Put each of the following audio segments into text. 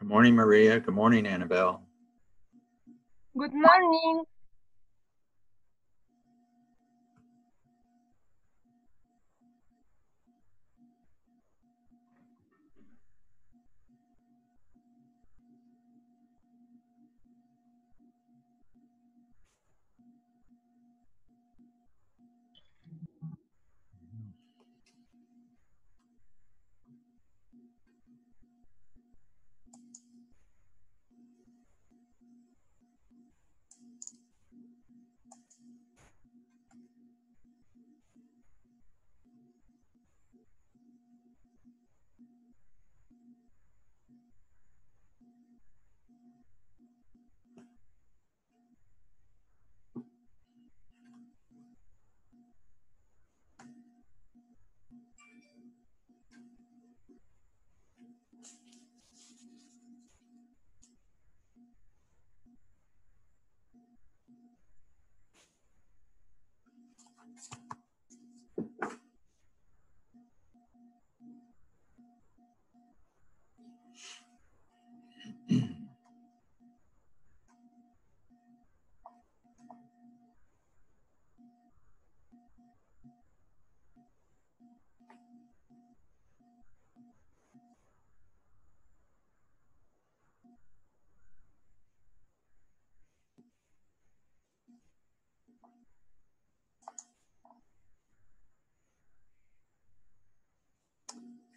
morning, Maria. Good morning, Annabelle. Good morning.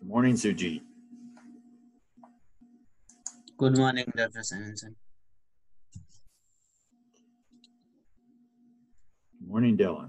Good morning, Suji. Good morning, Dr. Simonson. Good morning, Dylan.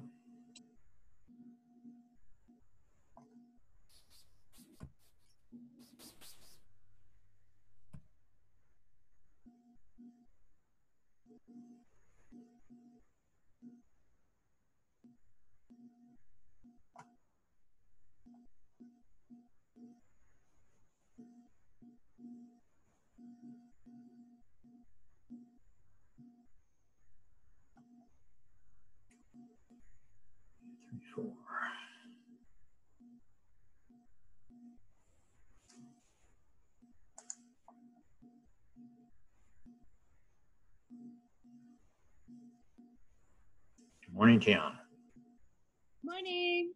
Four. Good morning, Tiana. Morning.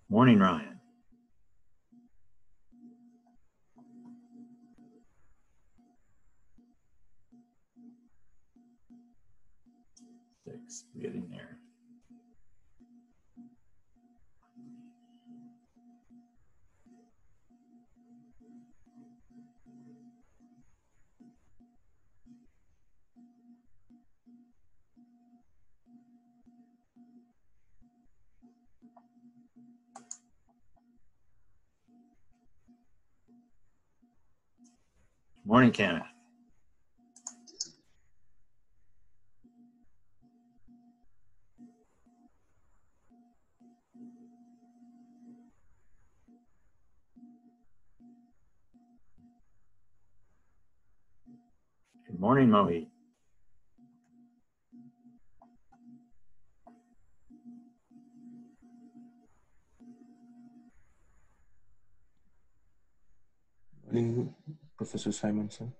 Morning, Ryan. Six, getting there. Morning, Kenneth. Good morning, Mohit. Morning, Professor Simonson.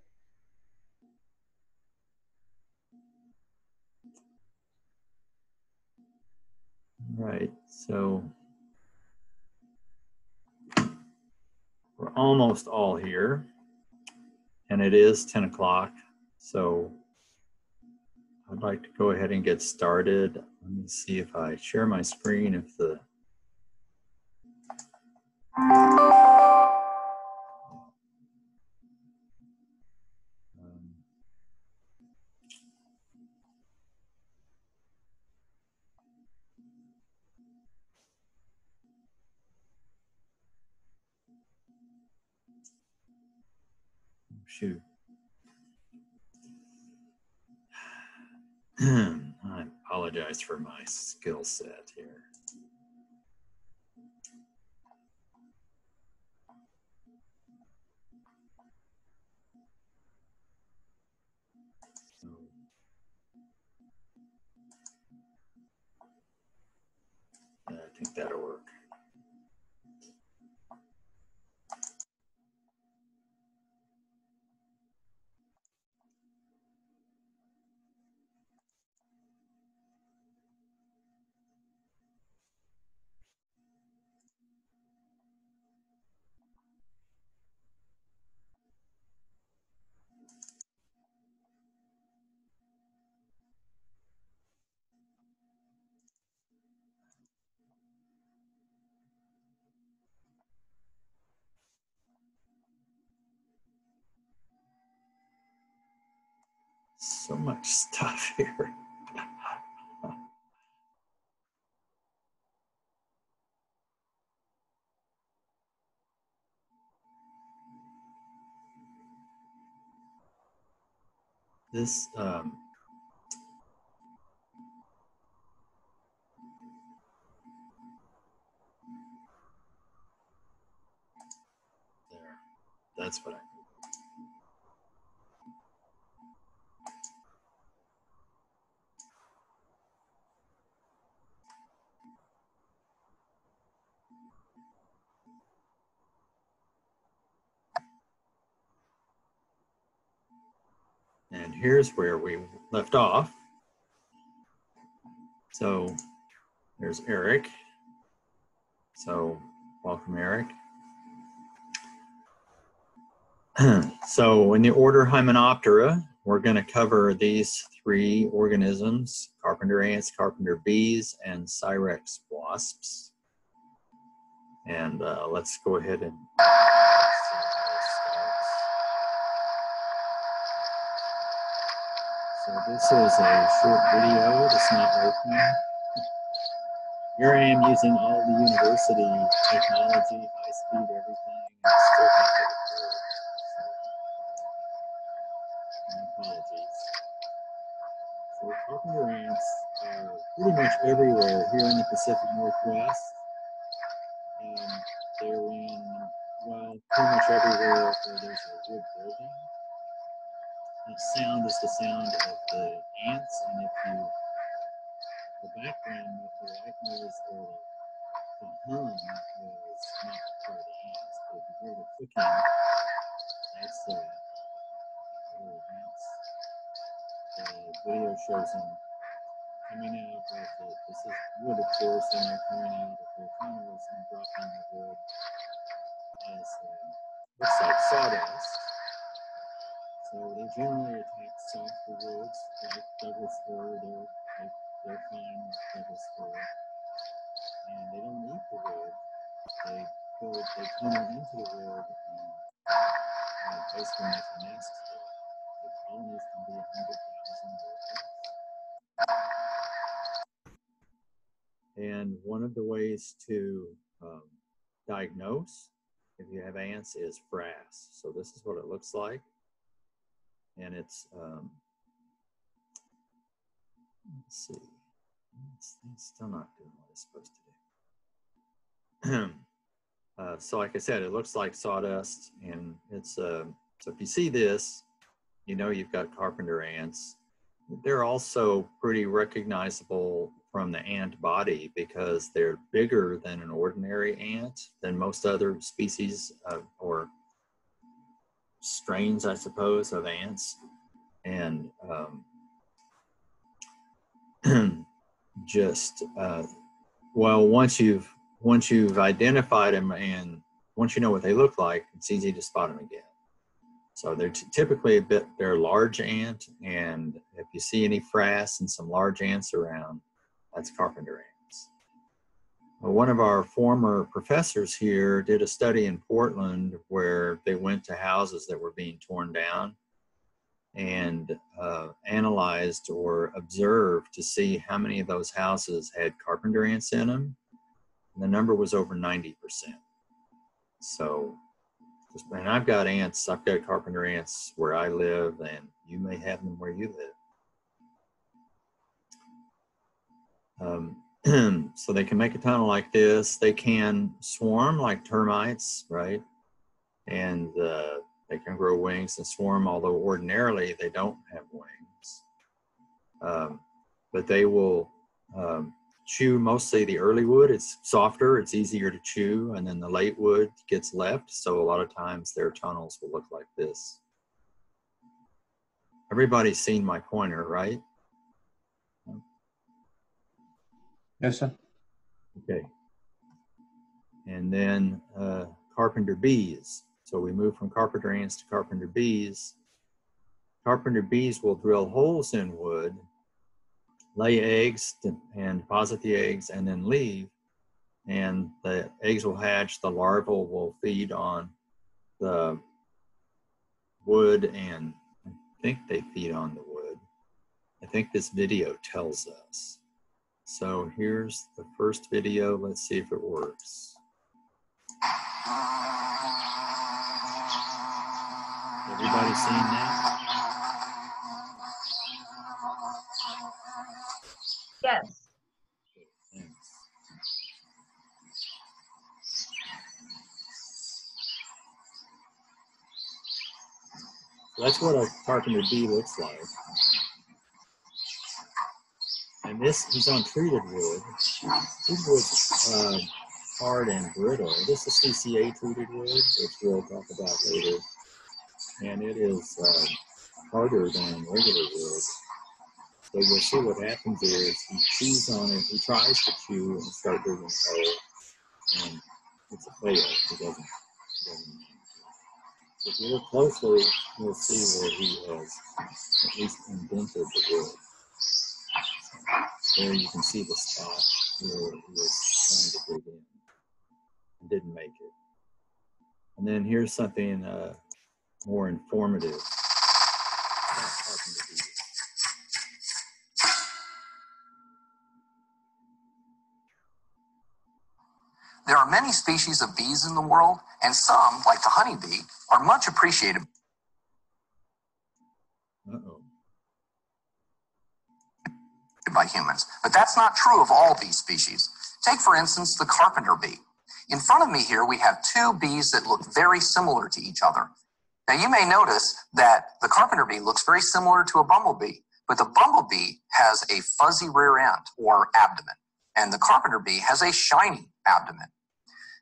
Right, so we're almost all here, and it is 10 o'clock, so I'd like to go ahead and get started. Let me see if I share my screen, if the shoot. I apologize for my skill set here. So, think that'll work. So much stuff here. This there, that's what I need. And here's where we left off. So there's Eric. So welcome, Eric. So in the order Hymenoptera, we're going to cover these 3 organisms: carpenter ants, carpenter bees, and Cyrex wasps. And let's go ahead and see how this starts. So this is a short video that's not working. Here I am using all the university technology, high speed, everything, and it's still can't get it through. So, my apologies. So carpenter ants are pretty much everywhere here in the Pacific Northwest. And they're in, well, pretty much everywhere where there's a wood building. That sound is the sound of the ants, and if you, the background with the white noise or the hum is not part of the ants, but if you hear the clicking, that's the little ants. The video shows them coming out with it. This is wood, of course, and they're coming out of their tunnels and dropping the wood as looks like sawdust. So they generally attack softer woods like Douglas fir. They're fine with Douglas fir, and they don't eat the wood. They tunnel into the wood and basically make a nest here. The colonies can be 100,000 workers. And one of the ways to diagnose if you have ants is frass. So this is what it looks like. And it's, let's see, it's still not doing what it's supposed to do. So like I said, it looks like sawdust, and it's, so if you see this, you know you've got carpenter ants. They're also pretty recognizable from the ant body because they're bigger than an ordinary ant, than most other species or strains, I suppose, of ants. And just well, once you've identified them and once you know what they look like, it's easy to spot them again. So they're typically they're large ant, and if you see any frass and some large ants around, that's carpenter ants. Well, one of our former professors here did a study in Portland where they went to houses that were being torn down and analyzed or observed to see how many of those houses had carpenter ants in them. And the number was over 90%. So, and I've got ants, I've got carpenter ants where I live, and you may have them where you live. So they can make a tunnel like this. They can swarm like termites, right? And they can grow wings and swarm, although ordinarily they don't have wings. But they will chew mostly the early wood. It's softer, it's easier to chew, and then the late wood gets left. So a lot of times their tunnels will look like this. Everybody's seen my pointer, right? Yes, sir. Okay. And then carpenter bees. So we move from carpenter ants to carpenter bees. Carpenter bees will drill holes in wood, lay eggs and deposit the eggs, and then leave. And the eggs will hatch, the larvae will feed on the wood, and I think they feed on the wood. I think this video tells us. So here's the first video. Let's see if it works. Everybody seeing that? Yes. Thanks. So that's what a carpenter bee looks like. And this, he's on treated wood. Treated wood's hard and brittle. This is CCA treated wood, which we'll talk about later. And it is harder than regular wood. So you'll see what happens is he chews on it, he tries to chew and start digging a hole, and it's a fail. He doesn't. If you look closely, you'll see where he has at least indented the wood. There you can see the spot where he was trying to dig in and didn't make it. And then here's something more informative about carpenter bees. There are many species of bees in the world, and some, like the honeybee, are much appreciated by humans. But that's not true of all bee species. Take, for instance, the carpenter bee. In front of me here, we have two bees that look very similar to each other. Now, you may notice that the carpenter bee looks very similar to a bumblebee, but the bumblebee has a fuzzy rear end, or abdomen, and the carpenter bee has a shiny abdomen.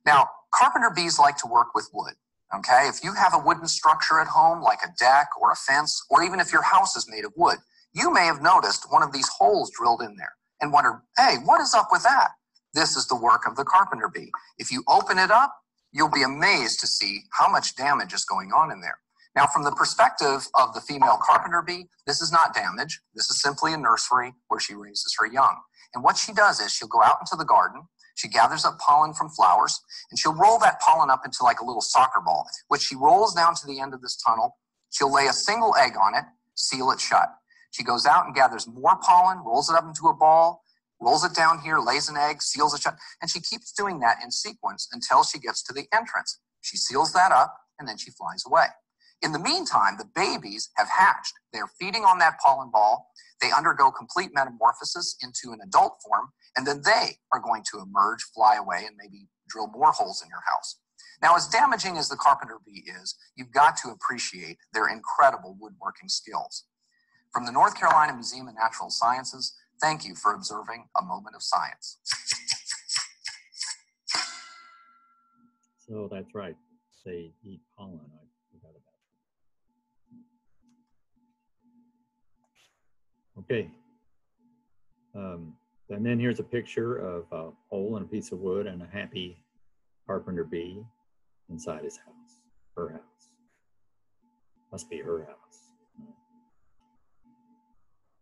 Now, carpenter bees like to work with wood, okay? If you have a wooden structure at home, like a deck or a fence, or even if your house is made of wood, you may have noticed one of these holes drilled in there and wondered, hey, what is up with that? This is the work of the carpenter bee. If you open it up, you'll be amazed to see how much damage is going on in there. Now, from the perspective of the female carpenter bee, this is not damage. This is simply a nursery where she raises her young. And what she does is she'll go out into the garden, she gathers up pollen from flowers, and she'll roll that pollen up into like a little soccer ball, which she rolls down to the end of this tunnel. She'll lay a single egg on it, seal it shut. She goes out and gathers more pollen, rolls it up into a ball, rolls it down here, lays an egg, seals it shut, and she keeps doing that in sequence until she gets to the entrance. She seals that up, and then she flies away. In the meantime, the babies have hatched. They're feeding on that pollen ball. They undergo complete metamorphosis into an adult form, and then they are going to emerge, fly away, and maybe drill more holes in your house. Now, as damaging as the carpenter bee is, you've got to appreciate their incredible woodworking skills. From the North Carolina Museum of Natural Sciences, thank you for observing a moment of science. So that's right. They eat pollen. I forgot about that. Okay. And then here's a picture of a hole in a piece of wood and a happy carpenter bee inside his house, her house. Must be her house.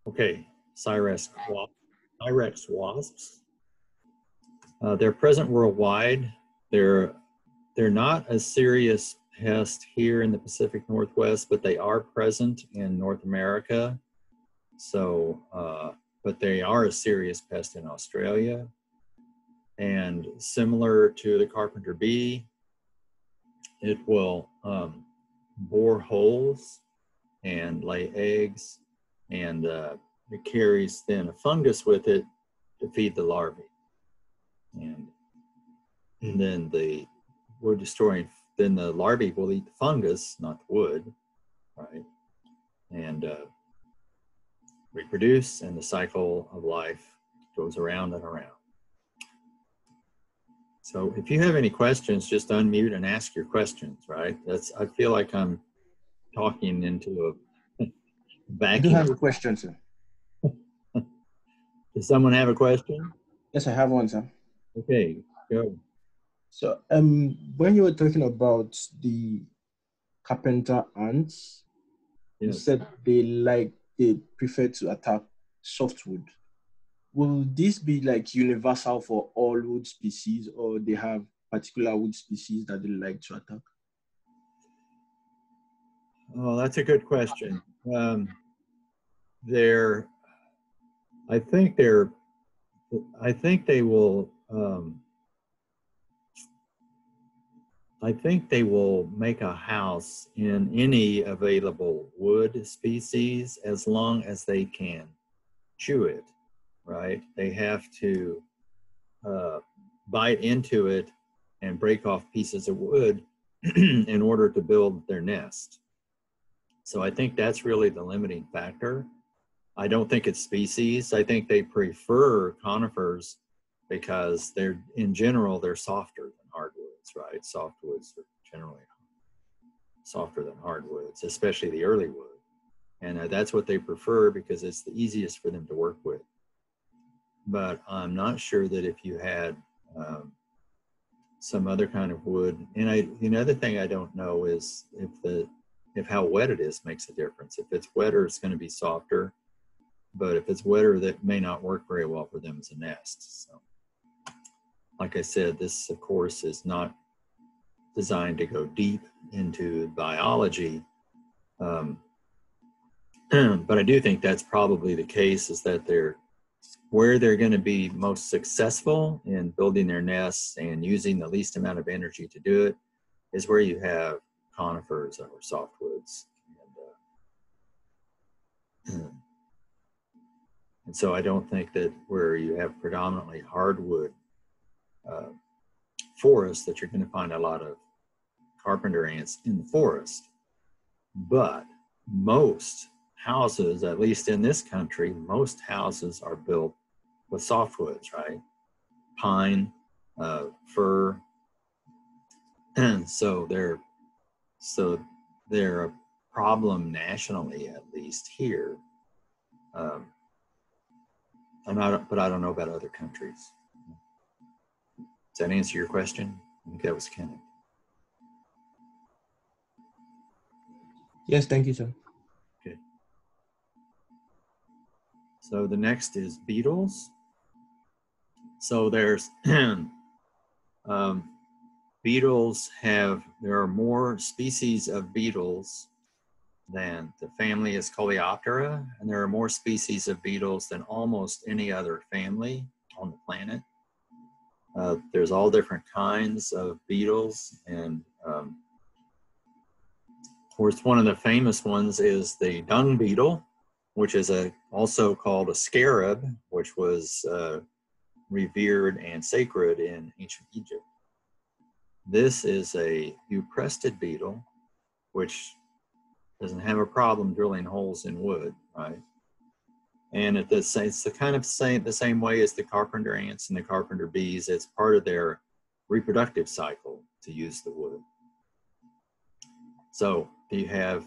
Okay, Cyrex wasps. They're present worldwide. They're not a serious pest here in the Pacific Northwest, but they are present in North America. So, but they are a serious pest in Australia. And similar to the carpenter bee, it will bore holes and lay eggs, and it carries then a fungus with it to feed the larvae. And then the wood destroying, then the larvae will eat the fungus, not the wood, right? And reproduce, and the cycle of life goes around and around. So if you have any questions, just unmute and ask your questions, right? I feel like I'm talking into a I do have vacuum. a question, sir. Does someone have a question? Yes, I have one, sir. Okay, go. So, when you were talking about the carpenter ants, you Yes. said they prefer to attack softwood. Will this be like universal for all wood species, or they have particular wood species that they like to attack? Oh, that's a good question. They're, I think they're, I think they will, I think they will make a house in any available wood species as long as they can chew it, right? They have to bite into it and break off pieces of wood in order to build their nest. So I think that's really the limiting factor. I don't think it's species. I think they prefer conifers because in general, they're softer than hardwoods, right? Softwoods are generally softer than hardwoods, especially the early wood. And that's what they prefer because it's the easiest for them to work with. But I'm not sure that if you had some other kind of wood, and another thing I don't know is if how wet it is makes a difference. If it's wetter, it's going to be softer. But if it's wetter, that may not work very well for them as a nest. So, like I said, this, of course, is not designed to go deep into biology. But I do think that's probably the case, is that where they're going to be most successful in building their nests and using the least amount of energy to do it is where you have conifers or softwoods. And so I don't think that where you have predominantly hardwood forests that you're going to find a lot of carpenter ants in the forest. But most houses, at least in this country, most houses are built with softwoods, right? Pine, fir, and so they're a problem nationally, at least here. But I don't know about other countries. Does that answer your question? I think that was Kenneth. Yes, thank you, sir. Okay. So the next is beetles. So there's beetles there are more species of beetles than the family is Coleoptera, and there are more species of beetles than almost any other family on the planet. There's all different kinds of beetles, and of course, one of the famous ones is the dung beetle, which is also called a scarab, which was revered and sacred in ancient Egypt. This is a euprestid beetle, which doesn't have a problem drilling holes in wood, right? And it's the same way as the carpenter ants and the carpenter bees. It's part of their reproductive cycle to use the wood. So you have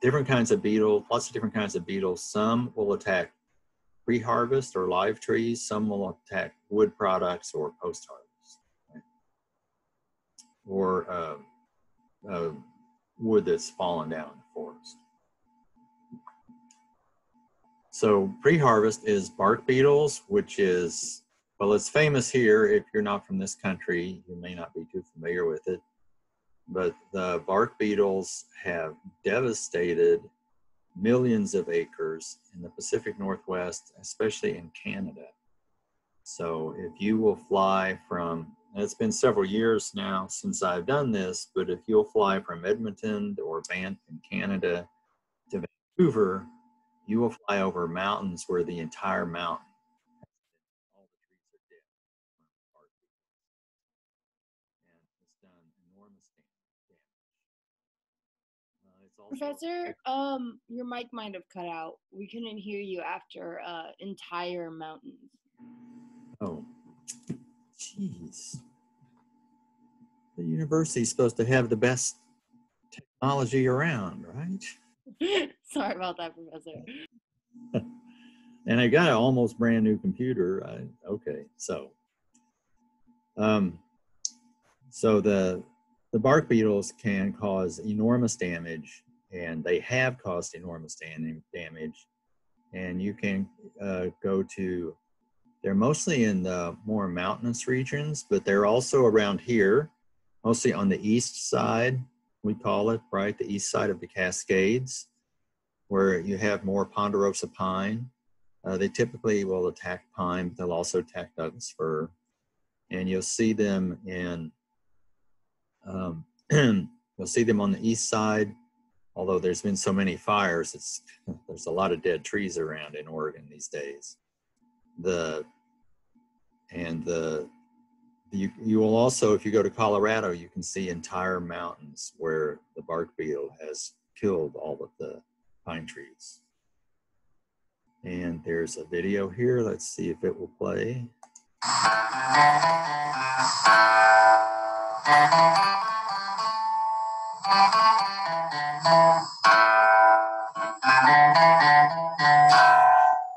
different kinds of beetles, lots of different kinds of beetles. Some will attack pre-harvest or live trees. Some will attack wood products or post-harvest, right? Or wood that's fallen down in the forest. So pre-harvest is bark beetles, which is, well, it's famous here. If you're not from this country, you may not be too familiar with it. But the bark beetles have devastated millions of acres in the Pacific Northwest, especially in Canada. So if you will fly from, and it's been several years now since I've done this, but if you'll fly from Edmonton or Banff in Canada to Vancouver, you will fly over mountains where the entire mountain, all the trees are dead from bark beetles. And it's done enormous damage. It's also, Professor, your mic might have cut out. We couldn't hear you after entire mountains. Oh, geez. The university's supposed to have the best technology around, right? Sorry about that, Professor. And I got an almost brand new computer. Okay, so the bark beetles can cause enormous damage, and they have caused enormous damage. And you can go to, they're mostly in the more mountainous regions, but they're also around here, mostly on the east side, we call it, right? The east side of the Cascades, where you have more ponderosa pine. They typically will attack pine, but they'll also attack Douglas fir. And you'll see them in, you'll see them on the east side, although there's been so many fires, there's a lot of dead trees around in Oregon these days. You will also, if you go to Colorado, you can see entire mountains where the bark beetle has killed all of the pine trees. And there's a video here. Let's see if it will play.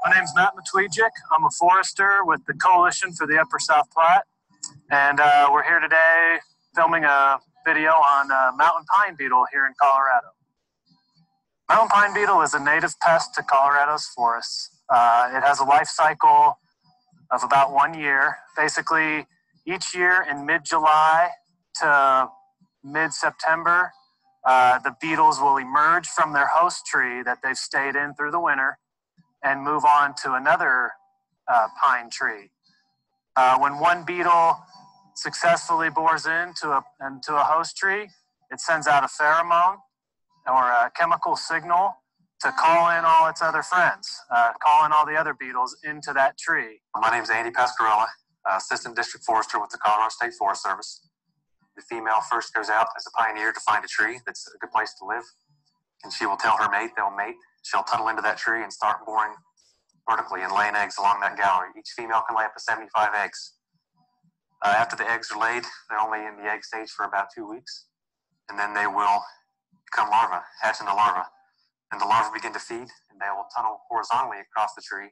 My name's Matt Matwijik. I'm a forester with the Coalition for the Upper South Platte. And we're here today filming a video on mountain pine beetle here in Colorado. Mountain pine beetle is a native pest to Colorado's forests. It has a life cycle of about 1 year. Basically, each year in mid-July to mid-September, the beetles will emerge from their host tree that they've stayed in through the winter and move on to another pine tree. When one beetle successfully bores into a host tree, it sends out a pheromone or a chemical signal to call in all its other friends, call in all the other beetles into that tree. My name is Andy Pascarella, Assistant District Forester with the Colorado State Forest Service. The female first goes out as a pioneer to find a tree that's a good place to live, and she will tell her mate, they'll mate. She'll tunnel into that tree and start boring vertically and laying eggs along that gallery. Each female can lay up to 75 eggs. After the eggs are laid, they're only in the egg stage for about 2 weeks, and then they will become larvae, hatch into larvae. And the larvae begin to feed, and they will tunnel horizontally across the tree.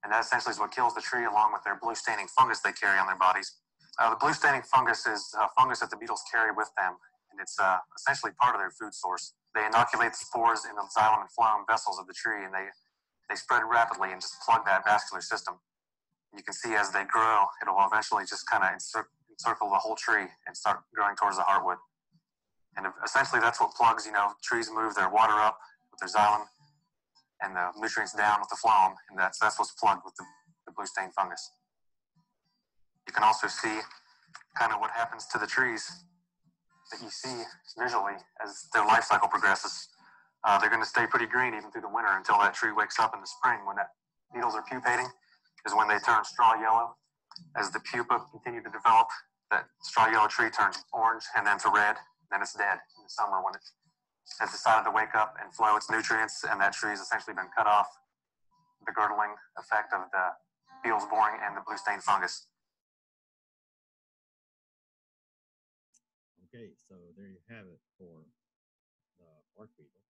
And that essentially is what kills the tree, along with their blue staining fungus they carry on their bodies. The blue staining fungus is a fungus that the beetles carry with them, and it's essentially part of their food source. They inoculate the spores in the xylem and phloem vessels of the tree, and they spread rapidly and just plug that vascular system. You can see as they grow, it'll eventually just kind of encircle the whole tree and start growing towards the heartwood. And essentially that's what plugs, trees move their water up with their xylem and the nutrients down with the phloem, and that's what's plugged with the blue stain fungus. You can also see kind of what happens to the trees that you see visually as their life cycle progresses. They're going to stay pretty green even through the winter until that tree wakes up in the spring. When that beetles are pupating is when they turn straw yellow. As the pupa continue to develop, that straw yellow tree turns orange and then to red, then it's dead in the summer when it has decided to wake up and flow its nutrients, and that tree has essentially been cut off. The girdling effect of the beetles boring and the blue stain fungus. Okay, so there you have it for the bark beetle.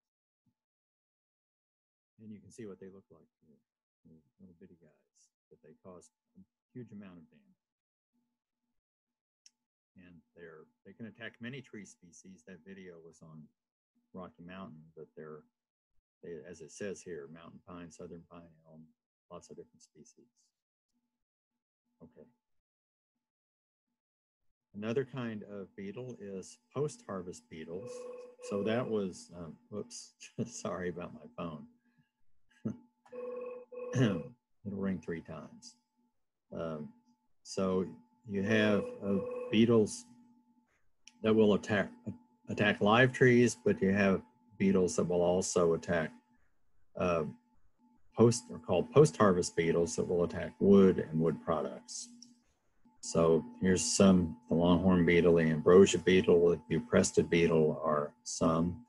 And you can see what they look like here. They're little bitty guys, but they cause a huge amount of damage. And they can attack many tree species. That video was on Rocky Mountain, but they, as it says here, mountain pine, southern pine, elm, lots of different species. Okay. Another kind of beetle is post-harvest beetles. So that was, whoops, sorry about my phone. It'll ring 3 times. So you have beetles that will attack live trees, but you have beetles that will also attack called post-harvest beetles that will attack wood and wood products. So here's the longhorn beetle, the ambrosia beetle, the buprested beetle are some.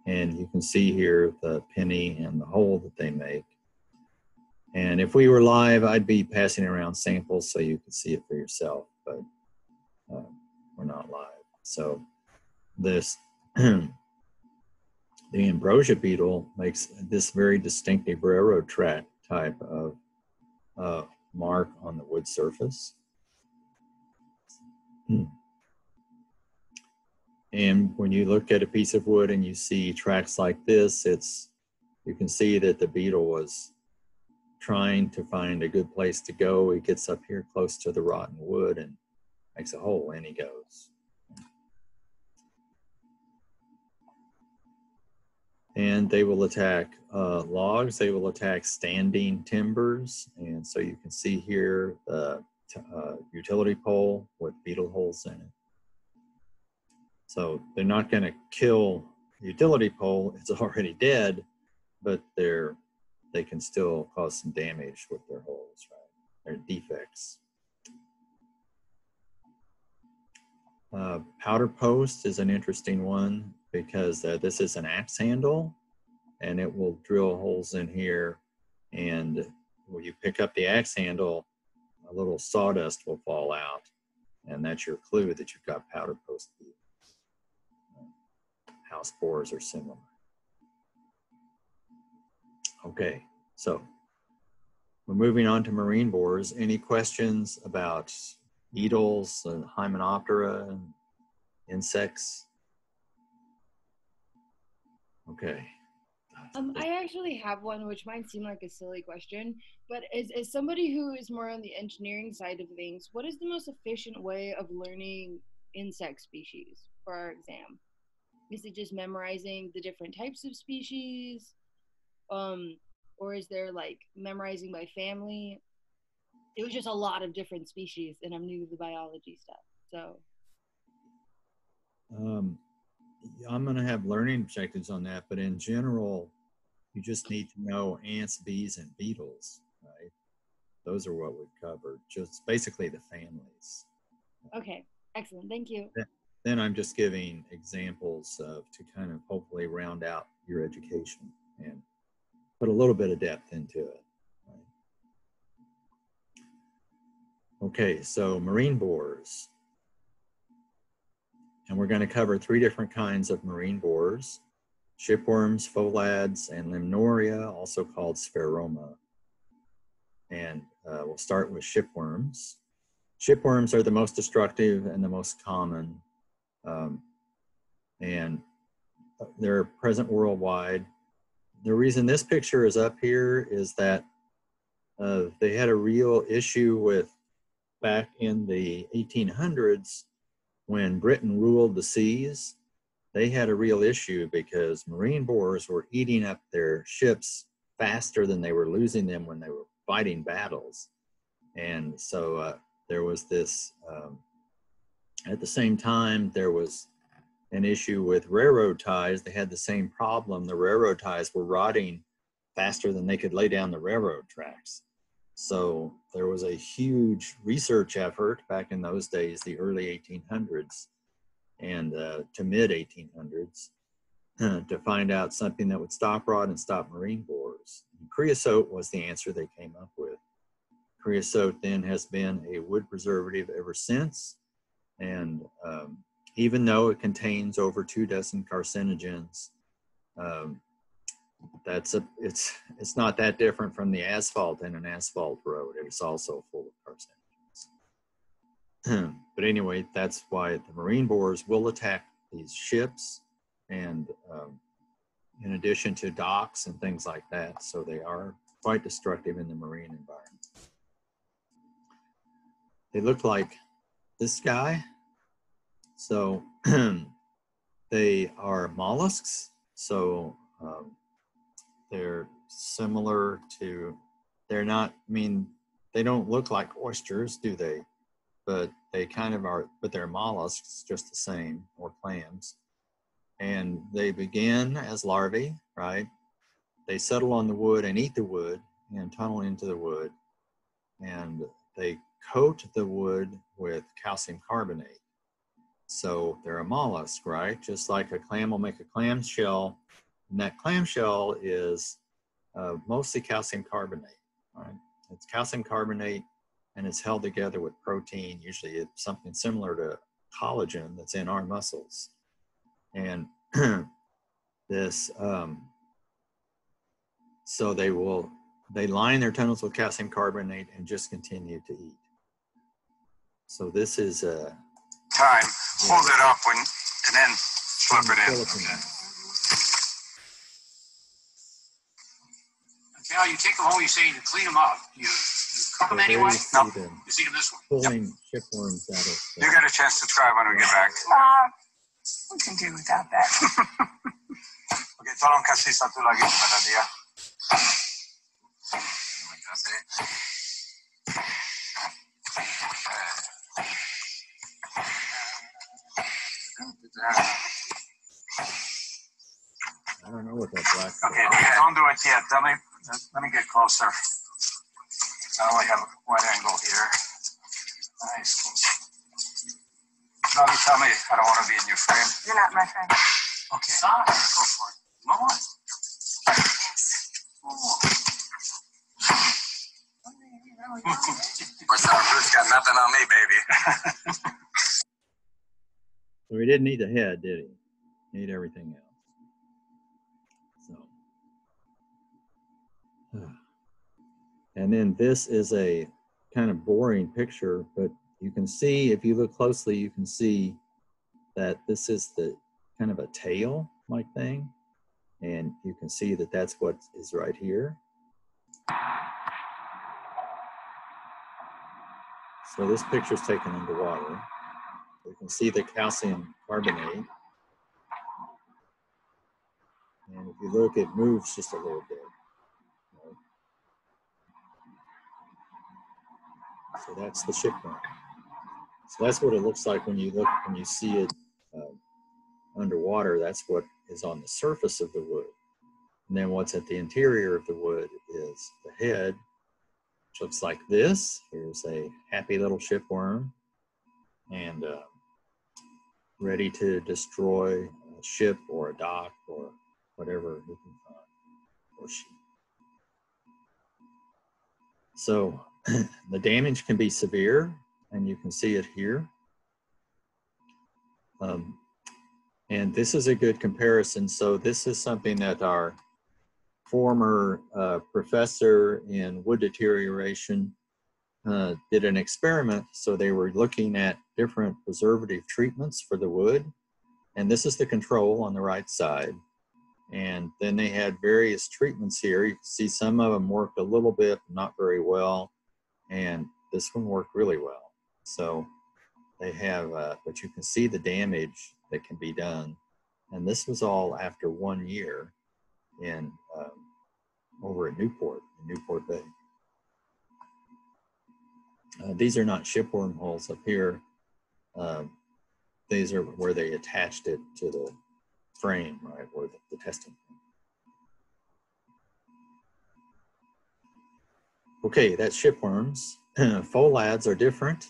And you can see here the penny and the hole that they make. And if we were live, I'd be passing around samples so you could see it for yourself, but we're not live. So this, the ambrosia beetle makes this very distinctive railroad track type of mark on the wood surface. And when you look at a piece of wood and you see tracks like this, you can see that the beetle was trying to find a good place to go. He gets up here close to the rotten wood and makes a hole, and he goes. And they will attack logs, they will attack standing timbers. And so you can see here the utility pole with beetle holes in it. So they're not going to kill the utility pole, it's already dead, but they can still cause some damage with their holes, right? They're defects. Powder post is an interesting one because this is an axe handle, and it will drill holes in here, and when you pick up the axe handle, a little sawdust will fall out, and that's your clue that you've got powder post beetles. House borers are similar. Okay, so we're moving on to marine borers. Any questions about beetles and Hymenoptera and insects? Okay. I actually have one, which might seem like a silly question, but as somebody who is more on the engineering side of things, what is the most efficient way of learning insect species for our exam? Is it just memorizing the different types of species? Or is there like memorizing by family? It was just a lot of different species, and I'm new to the biology stuff, so. I'm going to have learning objectives on that, but in general, you just need to know ants, bees, and beetles, right? Those are what we've covered, just basically the families. Okay, excellent, thank you. Then I'm just giving examples to kind of hopefully round out your education and put a little bit of depth into it. Right? Okay, so marine borers. And we're going to cover 3 different kinds of marine borers: shipworms, pholads, and limnoria, also called spheroma. And we'll start with shipworms. Shipworms are the most destructive and the most common, and they're present worldwide. The reason this picture is up here is that they had a real issue with, back in the 1800s, when Britain ruled the seas, they had a real issue because marine borers were eating up their ships faster than they were losing them when they were fighting battles. And so there was this, at the same time, there was an issue with railroad ties. They had the same problem. The railroad ties were rotting faster than they could lay down the railroad tracks. So there was a huge research effort back in those days, the early 1800s and to mid 1800s, to find out something that would stop rot and stop marine borers. And creosote was the answer they came up with. Creosote then has been a wood preservative ever since, and even though it contains over 24 carcinogens, it's not that different from the asphalt in an asphalt road. It's also full of carcinogens. But anyway, that's why the marine borers will attack these ships, and in addition to docks and things like that. So they are quite destructive in the marine environment. They look like this guy. So they are mollusks. So they're similar to, they're not, I mean, they don't look like oysters, do they? But they kind of are, but they're mollusks just the same, or clams. And they begin as larvae, right? They settle on the wood and eat the wood and tunnel into the wood. And they coat the wood with calcium carbonate. So they're a mollusk, right? Just like a clam will make a clam shell. And that clam shell is mostly calcium carbonate, right? It's calcium carbonate, and it's held together with protein. Usually it's something similar to collagen that's in our muscles. And this, so they line their tunnels with calcium carbonate and just continue to eat. So this is a time. Hold it up and then flip it in. Okay. How you take them home, you say you clean them up. You cook them anyway? No. You see them this one. Pulling shipworms out of You get a chance to try when we get back. We can do without that. Okay, tolong kasih satu lagi kepada dia. Terima kasih. I don't know what that black. Okay, don't do it yet. Let me get closer. I only have a wide angle here. Nice. Bobby, tell me I don't want to be in your frame. You're not my friend. Okay. Go for it. Come on. Bruce got nothing on me, baby. So he didn't need the head, did he? He need everything else. So, and then this is a kind of boring picture, but you can see, if you look closely, you can see that this is the kind of a tail-like thing. And you can see that that's what is right here. So this picture is taken underwater. You can see the calcium carbonate. And if you look, it moves just a little bit. So that's the shipworm. So that's what it looks like when you see it underwater. That's what is on the surface of the wood. And then what's at the interior of the wood is the head, which looks like this. Here's a happy little shipworm, and ready to destroy a ship or a dock or whatever he can find, or she. So the damage can be severe, and you can see it here. And this is a good comparison. So this is something that our former professor in wood deterioration did an experiment. So they were looking at different preservative treatments for the wood. And this is the control on the right side. And then they had various treatments here. You can see some of them worked a little bit, not very well. And this one worked really well. So they have, but you can see the damage that can be done. And this was all after 1 year in over at Newport Bay. These are not shipworm holes up here. These are where they attached it to the frame, right, or the testing frame. Okay, that's shipworms. Pholads are different.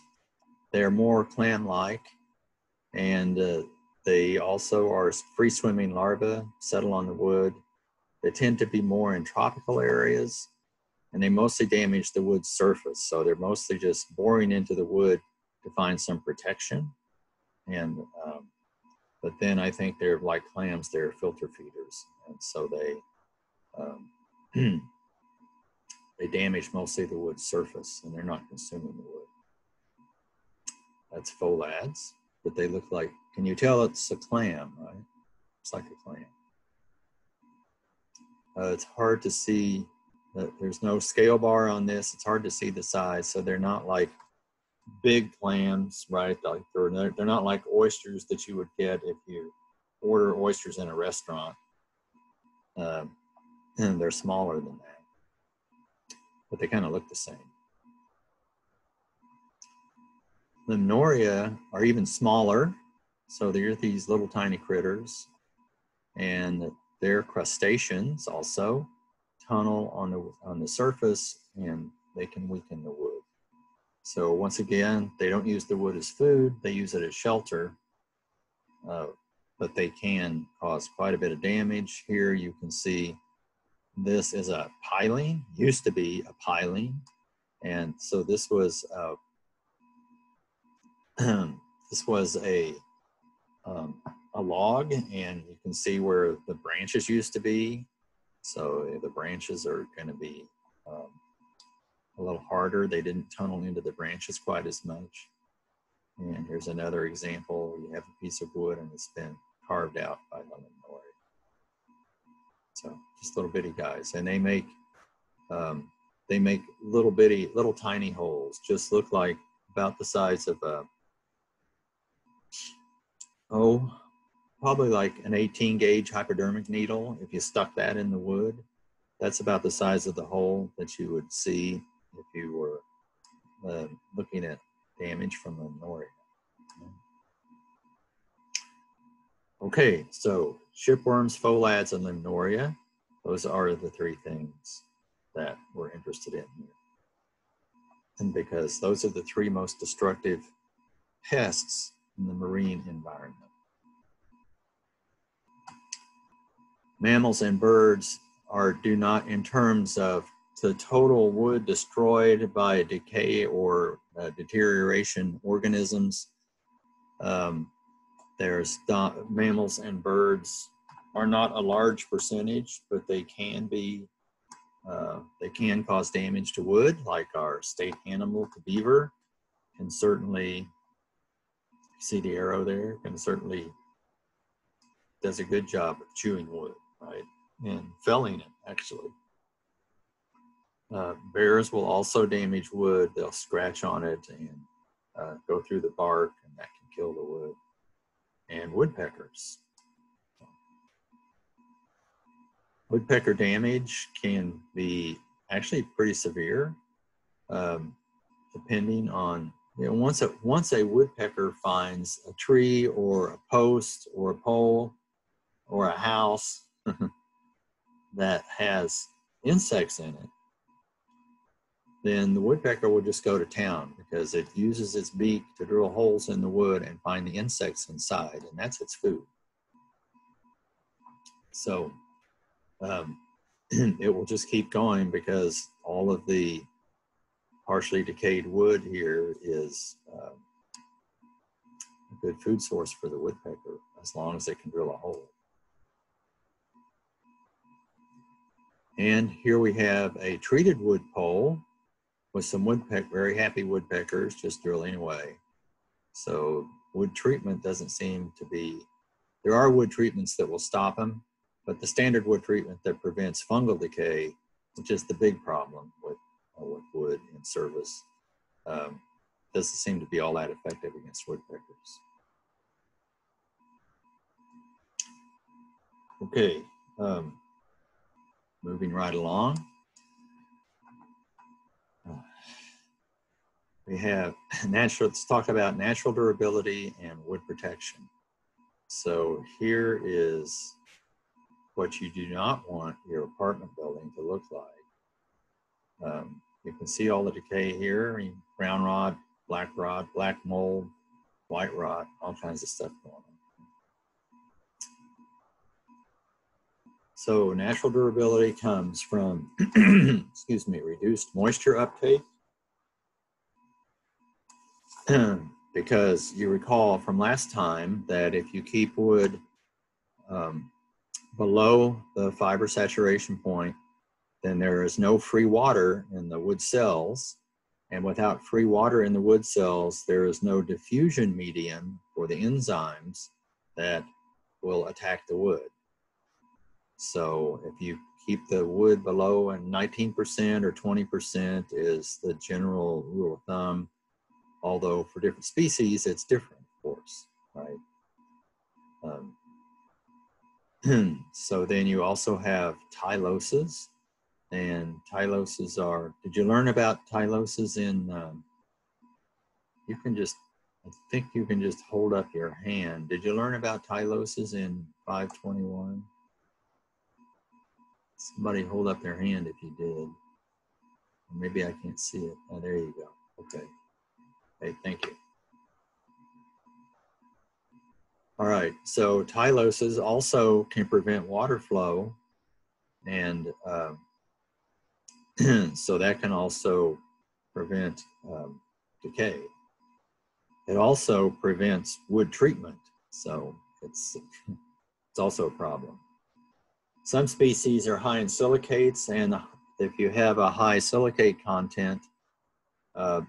They're more clam-like, and they also are free-swimming larvae, settle on the wood. They tend to be more in tropical areas, and they mostly damage the wood's surface. So they're mostly just boring into the wood to find some protection. And but then I think they're like clams, they're filter feeders. And so they, they damage mostly the wood's surface, and they're not consuming the wood. That's pholads, but they look like, can you tell it's a clam, right? It's like a clam. It's hard to see, there's no scale bar on this. It's hard to see the size. So they're not like big clams, right? Like they're not like oysters that you would get if you order oysters in a restaurant. And they're smaller than that, but they kind of look the same. Limnoria are even smaller. So they're these little tiny critters, and they're crustaceans also, tunnel on the surface, and they can weaken the wood. So once again, they don't use the wood as food, they use it as shelter, but they can cause quite a bit of damage. Here you can see This is a piling, used to be a piling. And so this was this was a log, and you can see where the branches used to be. So the branches are going to be a little harder. They didn't tunnel into the branches quite as much. And here's another example. You have a piece of wood and it's been carved out by the nori. So just little bitty guys, and they make little bitty, little tiny holes. Just look like about the size of a probably like an 18 gauge hypodermic needle. If you stuck that in the wood, that's about the size of the hole that you would see if you were looking at damage from the nori. Okay, so shipworms, pholads, and limnoria. Those are the three things that we're interested in here. And because those are the three most destructive pests in the marine environment. Mammals and birds do not, in terms of the total wood destroyed by decay or deterioration organisms, mammals and birds are not a large percentage, but they can be, they can cause damage to wood, like our state animal, the beaver, can certainly, see the arrow there, can certainly does a good job of chewing wood, right? And felling it, actually. Bears will also damage wood. They'll scratch on it and go through the bark, and that can kill the wood. And woodpeckers. Woodpecker damage can be actually pretty severe, depending on, once a woodpecker finds a tree or a post or a pole or a house that has insects in it, then the woodpecker will just go to town, because it uses its beak to drill holes in the wood and find the insects inside, and that's its food. So it will just keep going, because all of the partially decayed wood here is a good food source for the woodpecker, as long as it can drill a hole. And here we have a treated wood pole with some very happy woodpeckers just drilling away. So wood treatment doesn't seem to be, there are wood treatments that will stop them, but the standard wood treatment that prevents fungal decay, which is the big problem with wood in service, doesn't seem to be all that effective against woodpeckers. Okay, moving right along. We have let's talk about natural durability and wood protection. So here is what you do not want your apartment building to look like. You can see all the decay here: brown rot, black mold, white rot, all kinds of stuff going on. So natural durability comes from, excuse me, reduced moisture uptake. Because you recall from last time that if you keep wood below the fiber saturation point, then there is no free water in the wood cells. And without free water in the wood cells, there is no diffusion medium for the enzymes that will attack the wood. So if you keep the wood below, and 19% or 20% is the general rule of thumb, although for different species it's different, of course, right? So then you also have tyloses, and tyloses are, did you learn about tyloses in, you can just, I think you can just hold up your hand. Did you learn about tyloses in 521? Somebody hold up their hand if you did. Maybe I can't see it. Oh, there you go. Okay. Hey, thank you. All right, so tyloses also can prevent water flow And so that can also prevent decay. It also prevents wood treatment, so it's also a problem. Some species are high in silicates, and if you have a high silicate content,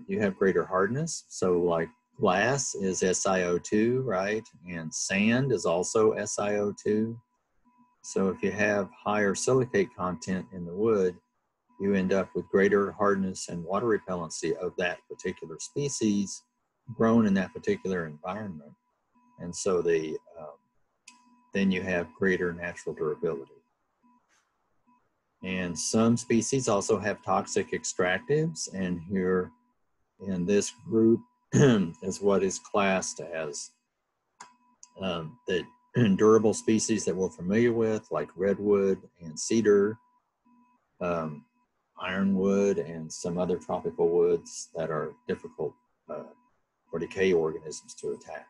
you have greater hardness. So like glass is SiO2, right? And sand is also SiO2. So if you have higher silicate content in the wood, you end up with greater hardness and water repellency of that particular species grown in that particular environment. And so then you have greater natural durability. And some species also have toxic extractives, and here in this group is what is classed as the durable species that we're familiar with, like redwood and cedar, ironwood, and some other tropical woods that are difficult for decay organisms to attack.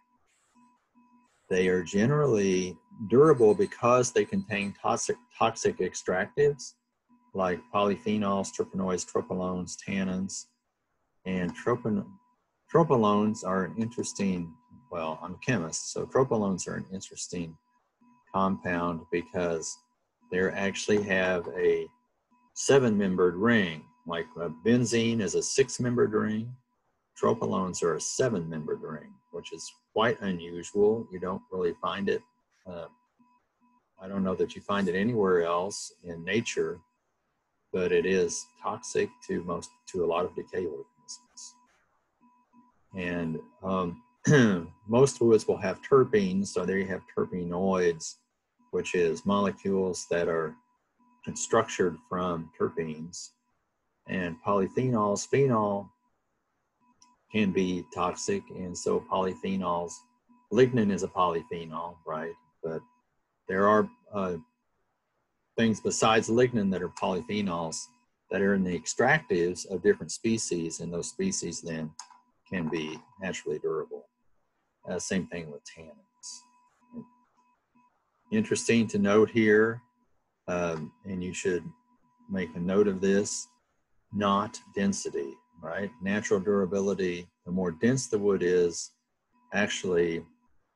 They are generally durable because they contain toxic extractives like polyphenols, terpenoids, tropanones, tannins, and tropanones are an interesting, well, I'm a chemist, so tropanones are an interesting compound because they actually have a 7-membered ring. Like benzene is a 6-membered ring. Tropanones are a 7-membered ring, which is quite unusual. You don't really find it. I don't know that you find it anywhere else in nature, but it is toxic to a lot of decay organisms. And most woods will have terpenes, so there you have terpenoids, which is molecules that are structured from terpenes. And polyphenols, phenol can be toxic, and so polyphenols, lignin is a polyphenol, right? But there are things besides lignin that are polyphenols that are in the extractives of different species, and those species then can be naturally durable. Same thing with tannins. Interesting to note here, and you should make a note of this, not density, right? Natural durability, the more dense the wood is, actually,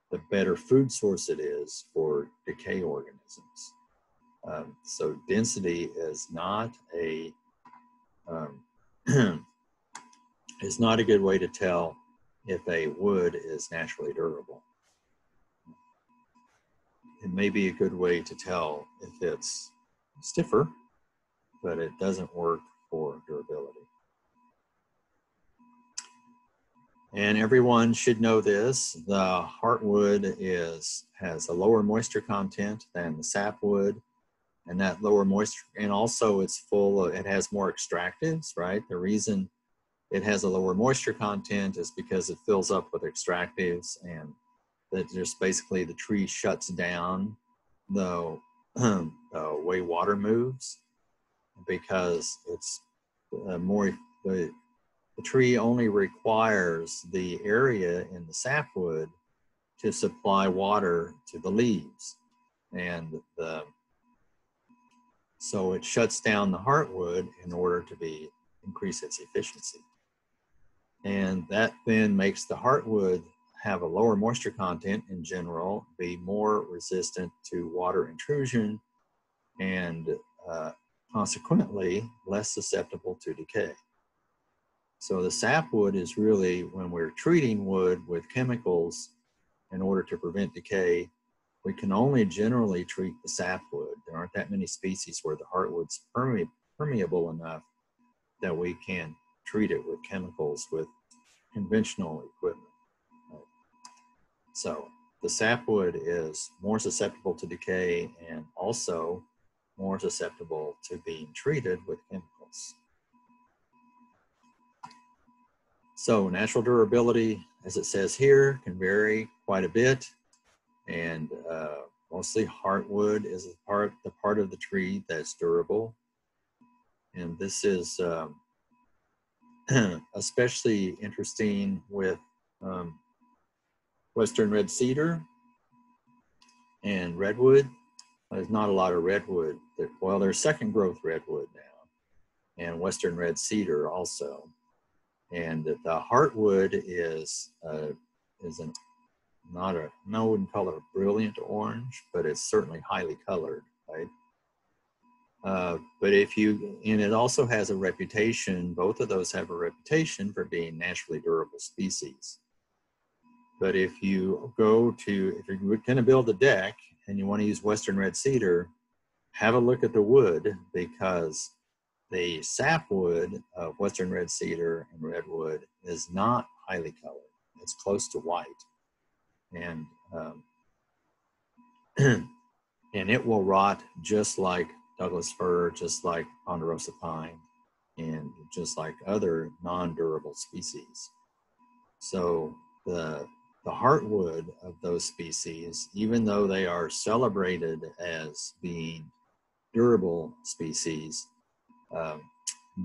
the better food source it is for decay organisms. So density is not a is not a good way to tell if a wood is naturally durable. It may be a good way to tell if it's stiffer, but it doesn't work for durability. And everyone should know this, the heartwood has a lower moisture content than the sapwood, and that lower moisture, and also it has more extractives, right? The reason it has a lower moisture content is because it fills up with extractives, and that just basically the tree shuts down the way water moves, because it's the tree only requires the area in the sapwood to supply water to the leaves, and so it shuts down the heartwood in order to increase its efficiency. And that then makes the heartwood have a lower moisture content in general, be more resistant to water intrusion, and consequently less susceptible to decay. So the sapwood is really, when we're treating wood with chemicals in order to prevent decay, we can only generally treat the sapwood. There aren't that many species where the heartwood's permeable enough that we can treat it with chemicals with conventional equipment. So the sapwood is more susceptible to decay and also more susceptible to being treated with chemicals. So natural durability, as it says here, can vary quite a bit, and mostly heartwood is the part of the tree that's durable. And this is especially interesting with western red cedar and redwood. There's not a lot of redwood. Well, there's second growth redwood now, and western red cedar also. And the heartwood is not a, I wouldn't call it a brilliant orange, but it's certainly highly colored, right? But and it also has a reputation, both of those have a reputation for being naturally durable species. But if you're going to build a deck and you want to use western red cedar, have a look at the wood, because the sapwood of western red cedar and redwood is not highly colored. It's close to white. And and it will rot just like Douglas fir, just like ponderosa pine, and just like other non-durable species. So the heartwood of those species, even though they are celebrated as being durable species,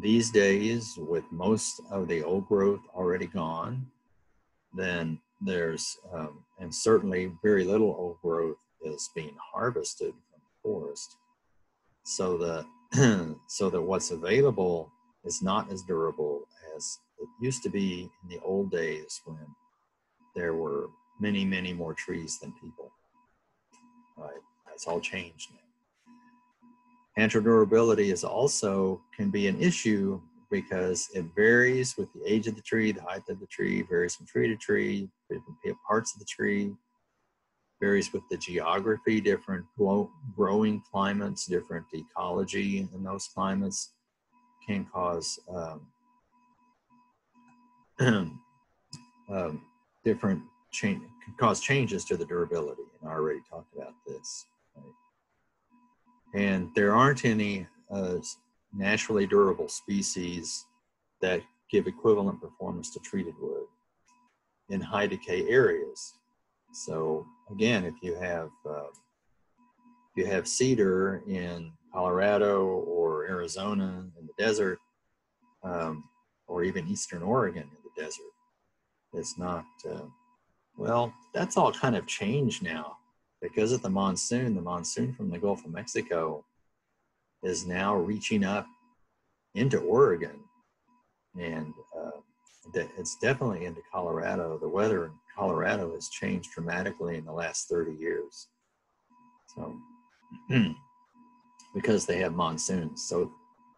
these days, with most of the old growth already gone, then there's, and certainly very little old growth is being harvested from the forest. So that what's available is not as durable as it used to be in the old days, when there were many, many more trees than people. Right? That's all changed now. Antrodurability can be an issue, because it varies with the age of the tree, the height of the tree, varies from tree to tree, different parts of the tree, varies with the geography, different growing climates, different ecology in those climates can cause changes to the durability. And I already talked about this. Right? And there aren't any naturally durable species that give equivalent performance to treated wood in high decay areas. So again, if you have cedar in Colorado or Arizona in the desert, or even Eastern Oregon in the desert, it's not, well, that's all kind of changed now because of the monsoon. The monsoon from the Gulf of Mexico is now reaching up into Oregon, and it's definitely into Colorado. The weather in Colorado has changed dramatically in the last 30 years. So, because they have monsoons, so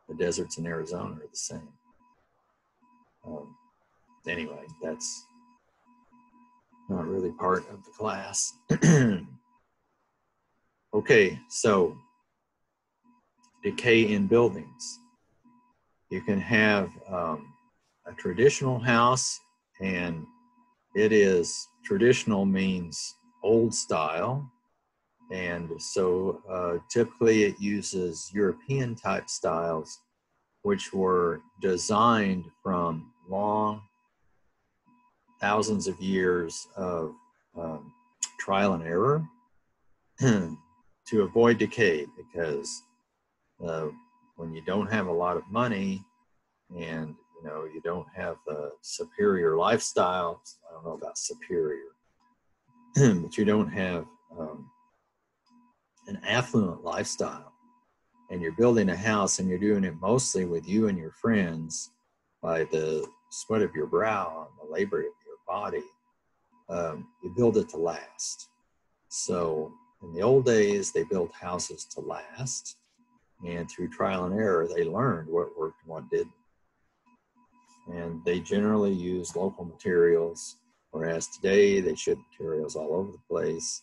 the deserts in Arizona are the same. Anyway, that's not really part of the class. Okay, so decay in buildings. You can have a traditional house, and traditional means old style. And so typically it uses European type styles, which were designed from long thousands of years of trial and error to avoid decay, because when you don't have a lot of money and you don't have the superior lifestyle, I don't know about superior, but you don't have an affluent lifestyle, and you're building a house and you're doing it mostly with you and your friends by the sweat of your brow and the labor of your body, you build it to last. So in the old days, they built houses to last, and through trial and error, they learned what worked and what didn't. And they generally used local materials, whereas today they ship materials all over the place.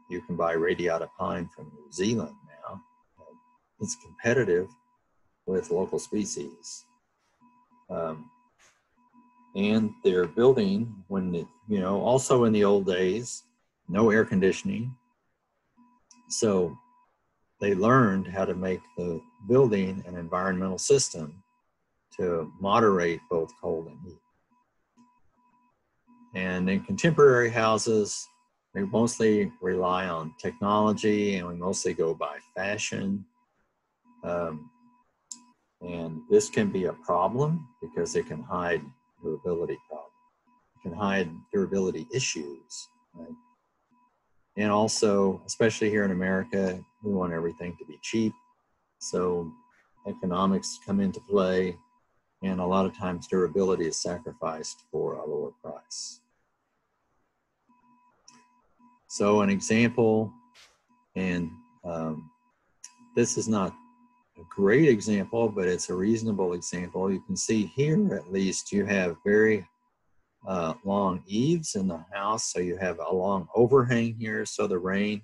You can buy radiata pine from New Zealand now. It's competitive with local species. And they're building also in the old days, no air conditioning. So they learned how to make the building an environmental system to moderate both cold and heat. And in contemporary houses, we mostly rely on technology, and we mostly go by fashion. And this can be a problem because it can hide durability problems. It can hide durability issues, right? And also, especially here in America, we want everything to be cheap. So economics come into play, and a lot of times durability is sacrificed for a lower price. So an example, and this is not a great example, but it's a reasonable example. You can see here, at least, you have very long eaves in the house. So you have a long overhang here. So the rain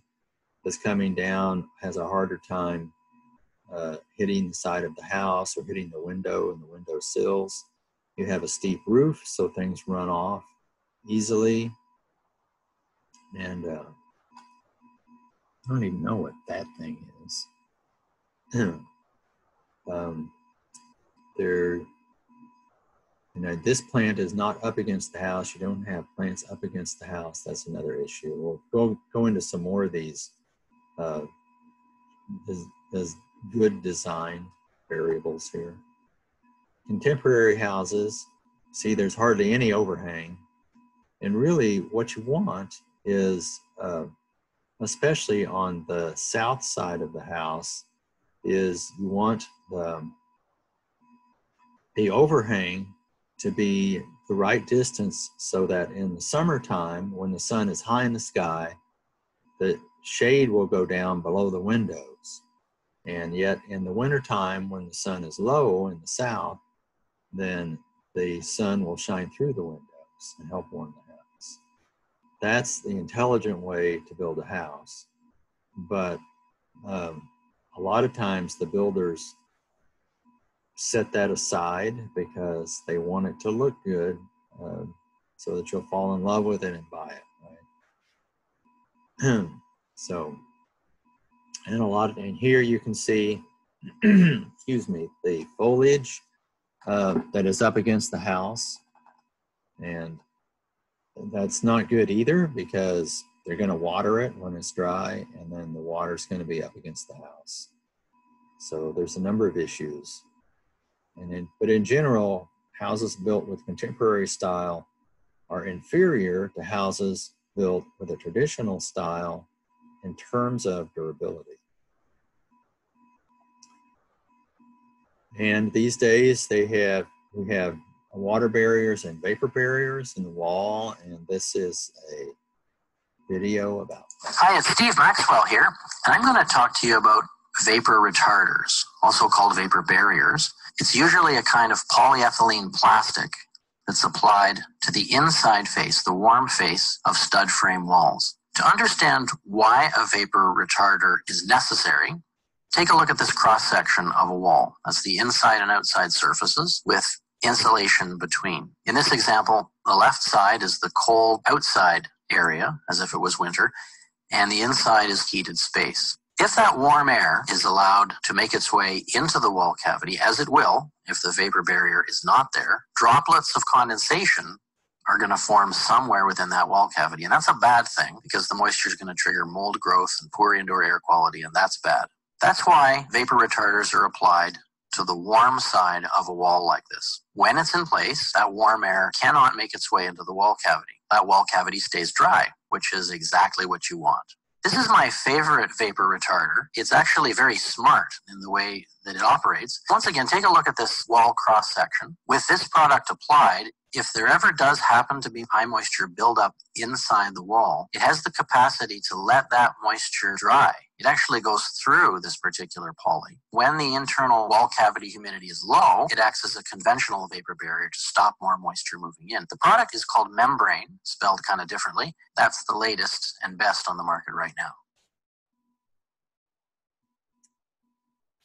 that's coming down has a harder time hitting the side of the house or hitting the window and the window sills. You have a steep roof, so things run off easily. And I don't even know what that thing is. This plant is not up against the house. You don't have plants up against the house. That's another issue. We'll go into some more of these as good design variables here. Contemporary houses, see there's hardly any overhang. And really what you want is, especially on the south side of the house, is you want the overhang to be the right distance so that in the summertime, when the sun is high in the sky, the shade will go down below the windows. And yet in the wintertime, when the sun is low in the south, then the sun will shine through the windows and help warm the house. That's the intelligent way to build a house. But a lot of times the builders set that aside because they want it to look good, so that you'll fall in love with it and buy it, right? So, and here you can see, excuse me, the foliage that is up against the house, and that's not good either because they're going to water it when it's dry, and then the water's going to be up against the house. So there's a number of issues. But in general, houses built with contemporary style are inferior to houses built with a traditional style in terms of durability. And these days we have water barriers and vapor barriers in the wall, and this is a video about that. Hi, it's Steve Maxwell here, and I'm going to talk to you about vapor retarders, also called vapor barriers. It's usually a kind of polyethylene plastic that's applied to the inside face, the warm face of stud frame walls. To understand why a vapor retarder is necessary, take a look at this cross-section of a wall. That's the inside and outside surfaces with insulation between. In this example, the left side is the cold outside area, as if it was winter, and the inside is heated space. If that warm air is allowed to make its way into the wall cavity, as it will if the vapor barrier is not there, droplets of condensation are going to form somewhere within that wall cavity. And that's a bad thing because the moisture is going to trigger mold growth and poor indoor air quality, and that's bad. That's why vapor retarders are applied to the warm side of a wall like this. When it's in place, that warm air cannot make its way into the wall cavity. That wall cavity stays dry, which is exactly what you want. This is my favorite vapor retarder. It's actually very smart in the way that it operates. Once again, take a look at this wall cross-section. With this product applied, if there ever does happen to be high moisture buildup inside the wall, it has the capacity to let that moisture dry. It actually goes through this particular poly. When the internal wall cavity humidity is low, it acts as a conventional vapor barrier to stop more moisture moving in. The product is called Membrane, spelled kind of differently. That's the latest and best on the market right now.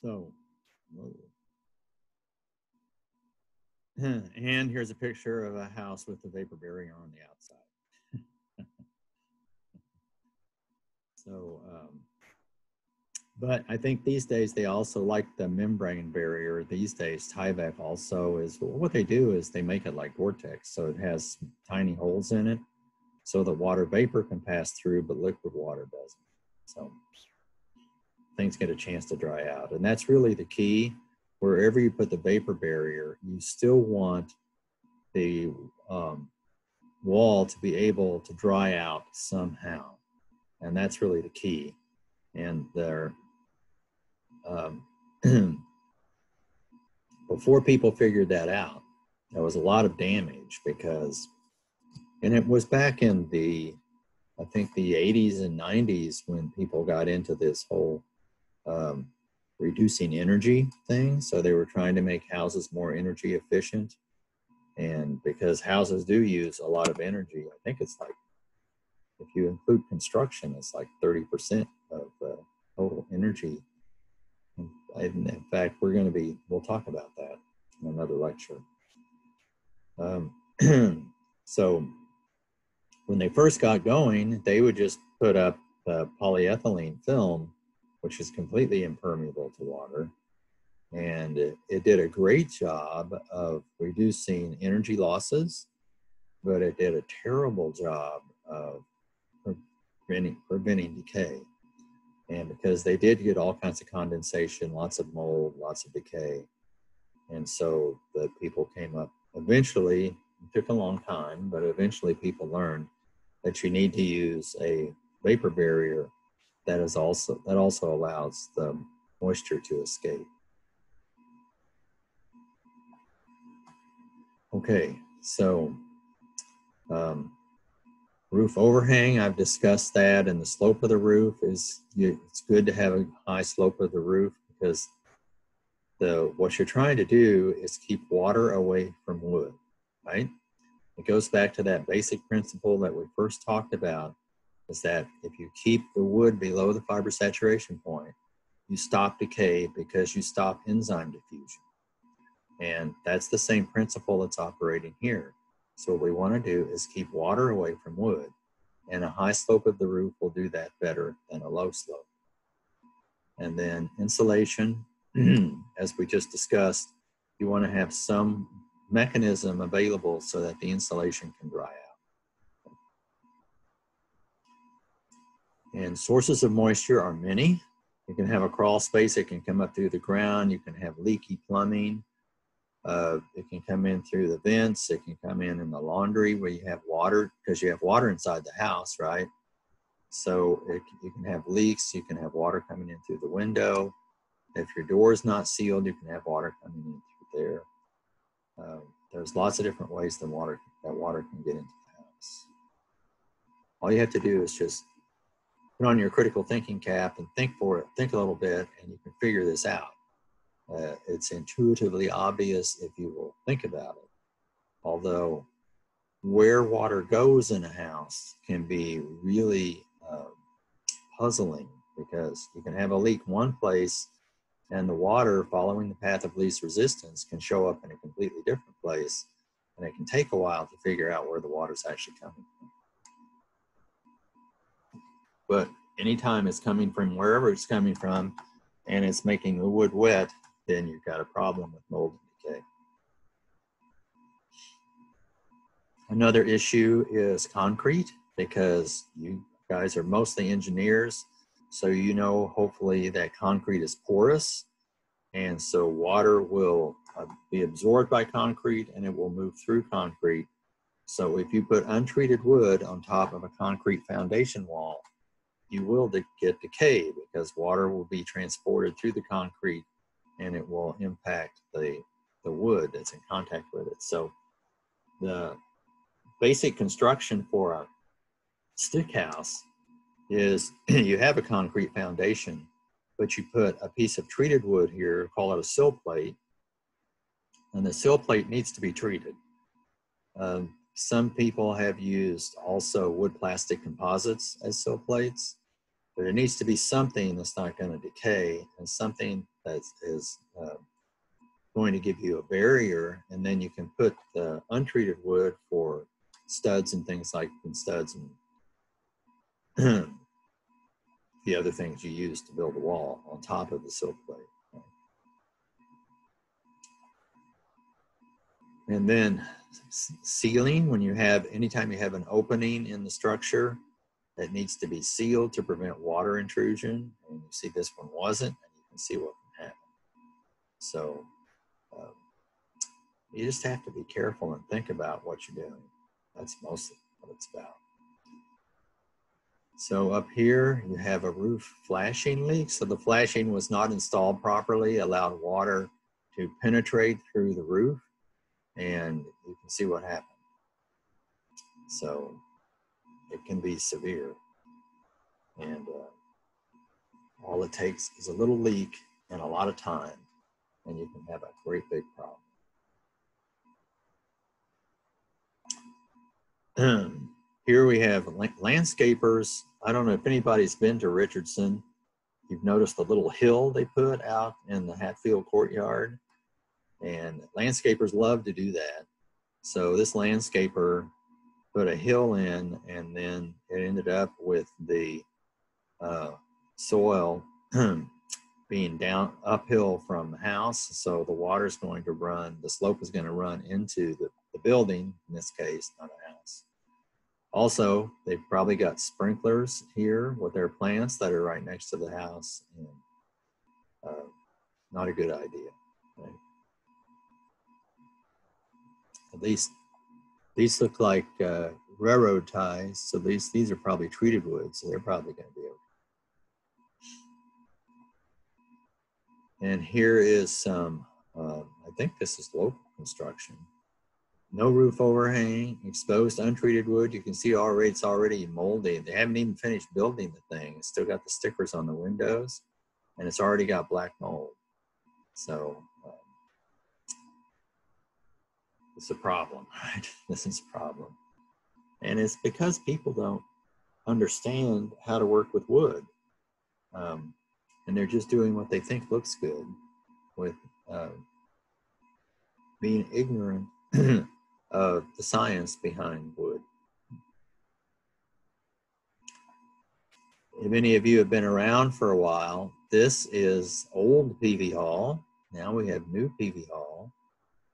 So, and here's a picture of a house with the vapor barrier on the outside. So, but I think these days they also like the membrane barrier. These days, Tyvek also is, what they do is they make it like Gore-Tex. So it has tiny holes in it so the water vapor can pass through, but liquid water doesn't. So things get a chance to dry out. And that's really the key. Wherever you put the vapor barrier, you still want the wall to be able to dry out somehow. And that's really the key. And there, before people figured that out, there was a lot of damage because, and it was back in the, I think the 80s and 90s when people got into this whole reducing energy thing. So they were trying to make houses more energy efficient. And because houses do use a lot of energy, I think it's like, if you include construction, it's like 30% of total energy. In fact, we'll talk about that in another lecture. So when they first got going, they would just put up polyethylene film, which is completely impermeable to water. And it did a great job of reducing energy losses, but it did a terrible job of preventing decay. And because they did get all kinds of condensation, lots of mold, lots of decay. And so the people came up, eventually, it took a long time, but eventually people learned that you need to use a vapor barrier that also allows the moisture to escape. Okay, so roof overhang, I've discussed that, and the slope of the roof it's good to have a high slope of the roof because what you're trying to do is keep water away from wood, right? It goes back to that basic principle that we first talked about, is that if you keep the wood below the fiber saturation point, you stop decay because you stop enzyme diffusion. And that's the same principle that's operating here. So what we want to do is keep water away from wood, and a high slope of the roof will do that better than a low slope. And then insulation, as we just discussed, you want to have some mechanism available so that the insulation can dry out. And sources of moisture are many. You can have a crawl space that can come up through the ground. You can have leaky plumbing. It can come in through the vents. It can come in the laundry where you have water, because you have water inside the house, right? So you can have leaks. You can have water coming in through the window. If your door is not sealed, you can have water coming in through there. There's lots of different ways that water can get into the house. All you have to do is just put on your critical thinking cap and think a little bit, and you can figure this out. It's intuitively obvious if you will think about it. Although where water goes in a house can be really puzzling, because you can have a leak one place and the water following the path of least resistance can show up in a completely different place, and it can take a while to figure out where the water's actually coming from. But anytime it's coming from wherever it's coming from and it's making the wood wet, then you've got a problem with mold and decay. Another issue is concrete, because you guys are mostly engineers, so you know hopefully that concrete is porous, and so water will be absorbed by concrete and it will move through concrete. So if you put untreated wood on top of a concrete foundation wall, you will get decay, because water will be transported through the concrete and it will impact the wood that's in contact with it. So the basic construction for a stick house is you have a concrete foundation, but you put a piece of treated wood here, call it a sill plate, and the sill plate needs to be treated. Some people have used also wood plastic composites as sill plates, but it needs to be something that's not going to decay, and something that is going to give you a barrier, and then you can put the untreated wood for studs and things like studs and the other things you use to build a wall on top of the sill plate. And then sealing, anytime you have an opening in the structure that needs to be sealed to prevent water intrusion, and you see this one wasn't, and you can see what can happen. So you just have to be careful and think about what you're doing. That's mostly what it's about. So up here you have a roof flashing leak. So the flashing was not installed properly, allowed water to penetrate through the roof, and you can see what happened. So it can be severe, and all it takes is a little leak and a lot of time, and you can have a great big problem. Here we have landscapers. I don't know if anybody's been to Richardson. You've noticed the little hill they put out in the Hatfield courtyard, and landscapers love to do that. So this landscaper put a hill in, and then it ended up with the soil being down uphill from the house. So the water's going to run, the slope is going to run into the building, in this case, not a house. Also, they've probably got sprinklers here with their plants that are right next to the house, and not a good idea. Right? These look like railroad ties, so these are probably treated wood, so they're probably going to be okay. And here is some, I think this is local construction. No roof overhang, exposed untreated wood. You can see already it's already moldy. They haven't even finished building the thing. It's still got the stickers on the windows, and it's already got black mold. So it's a problem, right? This is a problem. And it's because people don't understand how to work with wood. And they're just doing what they think looks good with being ignorant of the science behind wood. If any of you have been around for a while, this is old PV Hall. Now we have new PV Hall,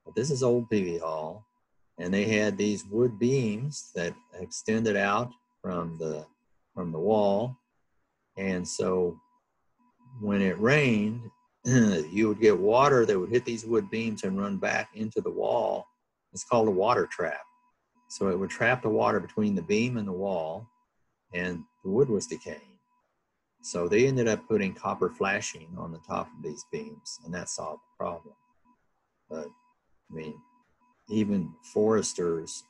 but this is old PV Hall. And they had these wood beams that extended out from the wall. And so when it rained, you would get water that would hit these wood beams and run back into the wall. It's called a water trap. So it would trap the water between the beam and the wall, and the wood was decaying. So they ended up putting copper flashing on the top of these beams, and that solved the problem. But I mean, even foresters,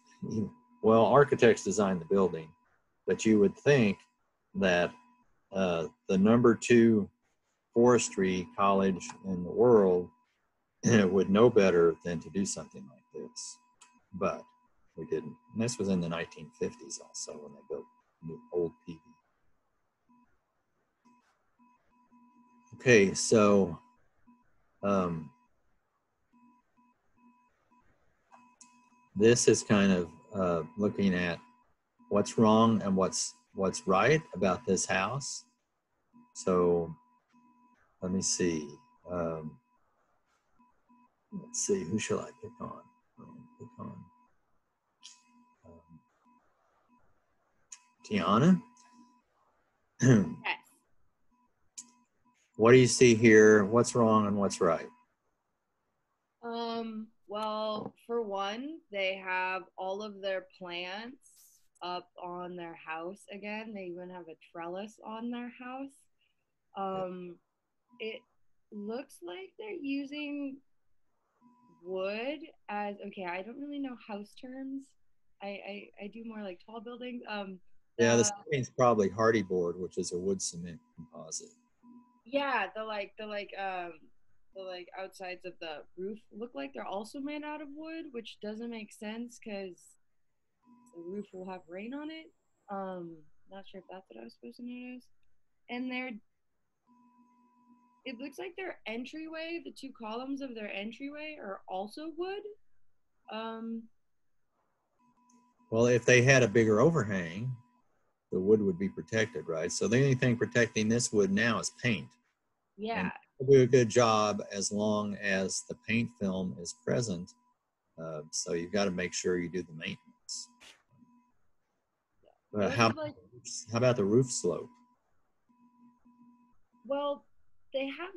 well, architects designed the building, but you would think that the #2 forestry college in the world would know better than to do something like this, but we didn't. And this was in the 1950s also when they built new old PV. Okay, so this is kind of looking at what's wrong and what's right about this house. So let me see. Let's see, who shall I pick on? Pick on Tiana. Yes. What do you see here? What's wrong and what's right? Well, for one, they have all of their plants up on their house again. They even have a trellis on their house. It looks like they're using wood as, okay, I don't really know house terms. I do more like tall buildings. Yeah, the cementing's probably hardy board, which is a wood cement composite. Yeah, the outsides of the roof look like they're also made out of wood, which doesn't make sense because the roof will have rain on it. Not sure if that's what I was supposed to notice. And it looks like their entryway, the two columns of their entryway are also wood. Well, if they had a bigger overhang, the wood would be protected, right? So the only thing protecting this wood now is paint. Yeah. And they'll do a good job as long as the paint film is present. So you've got to make sure you do the maintenance. How about the roof slope? Well, they have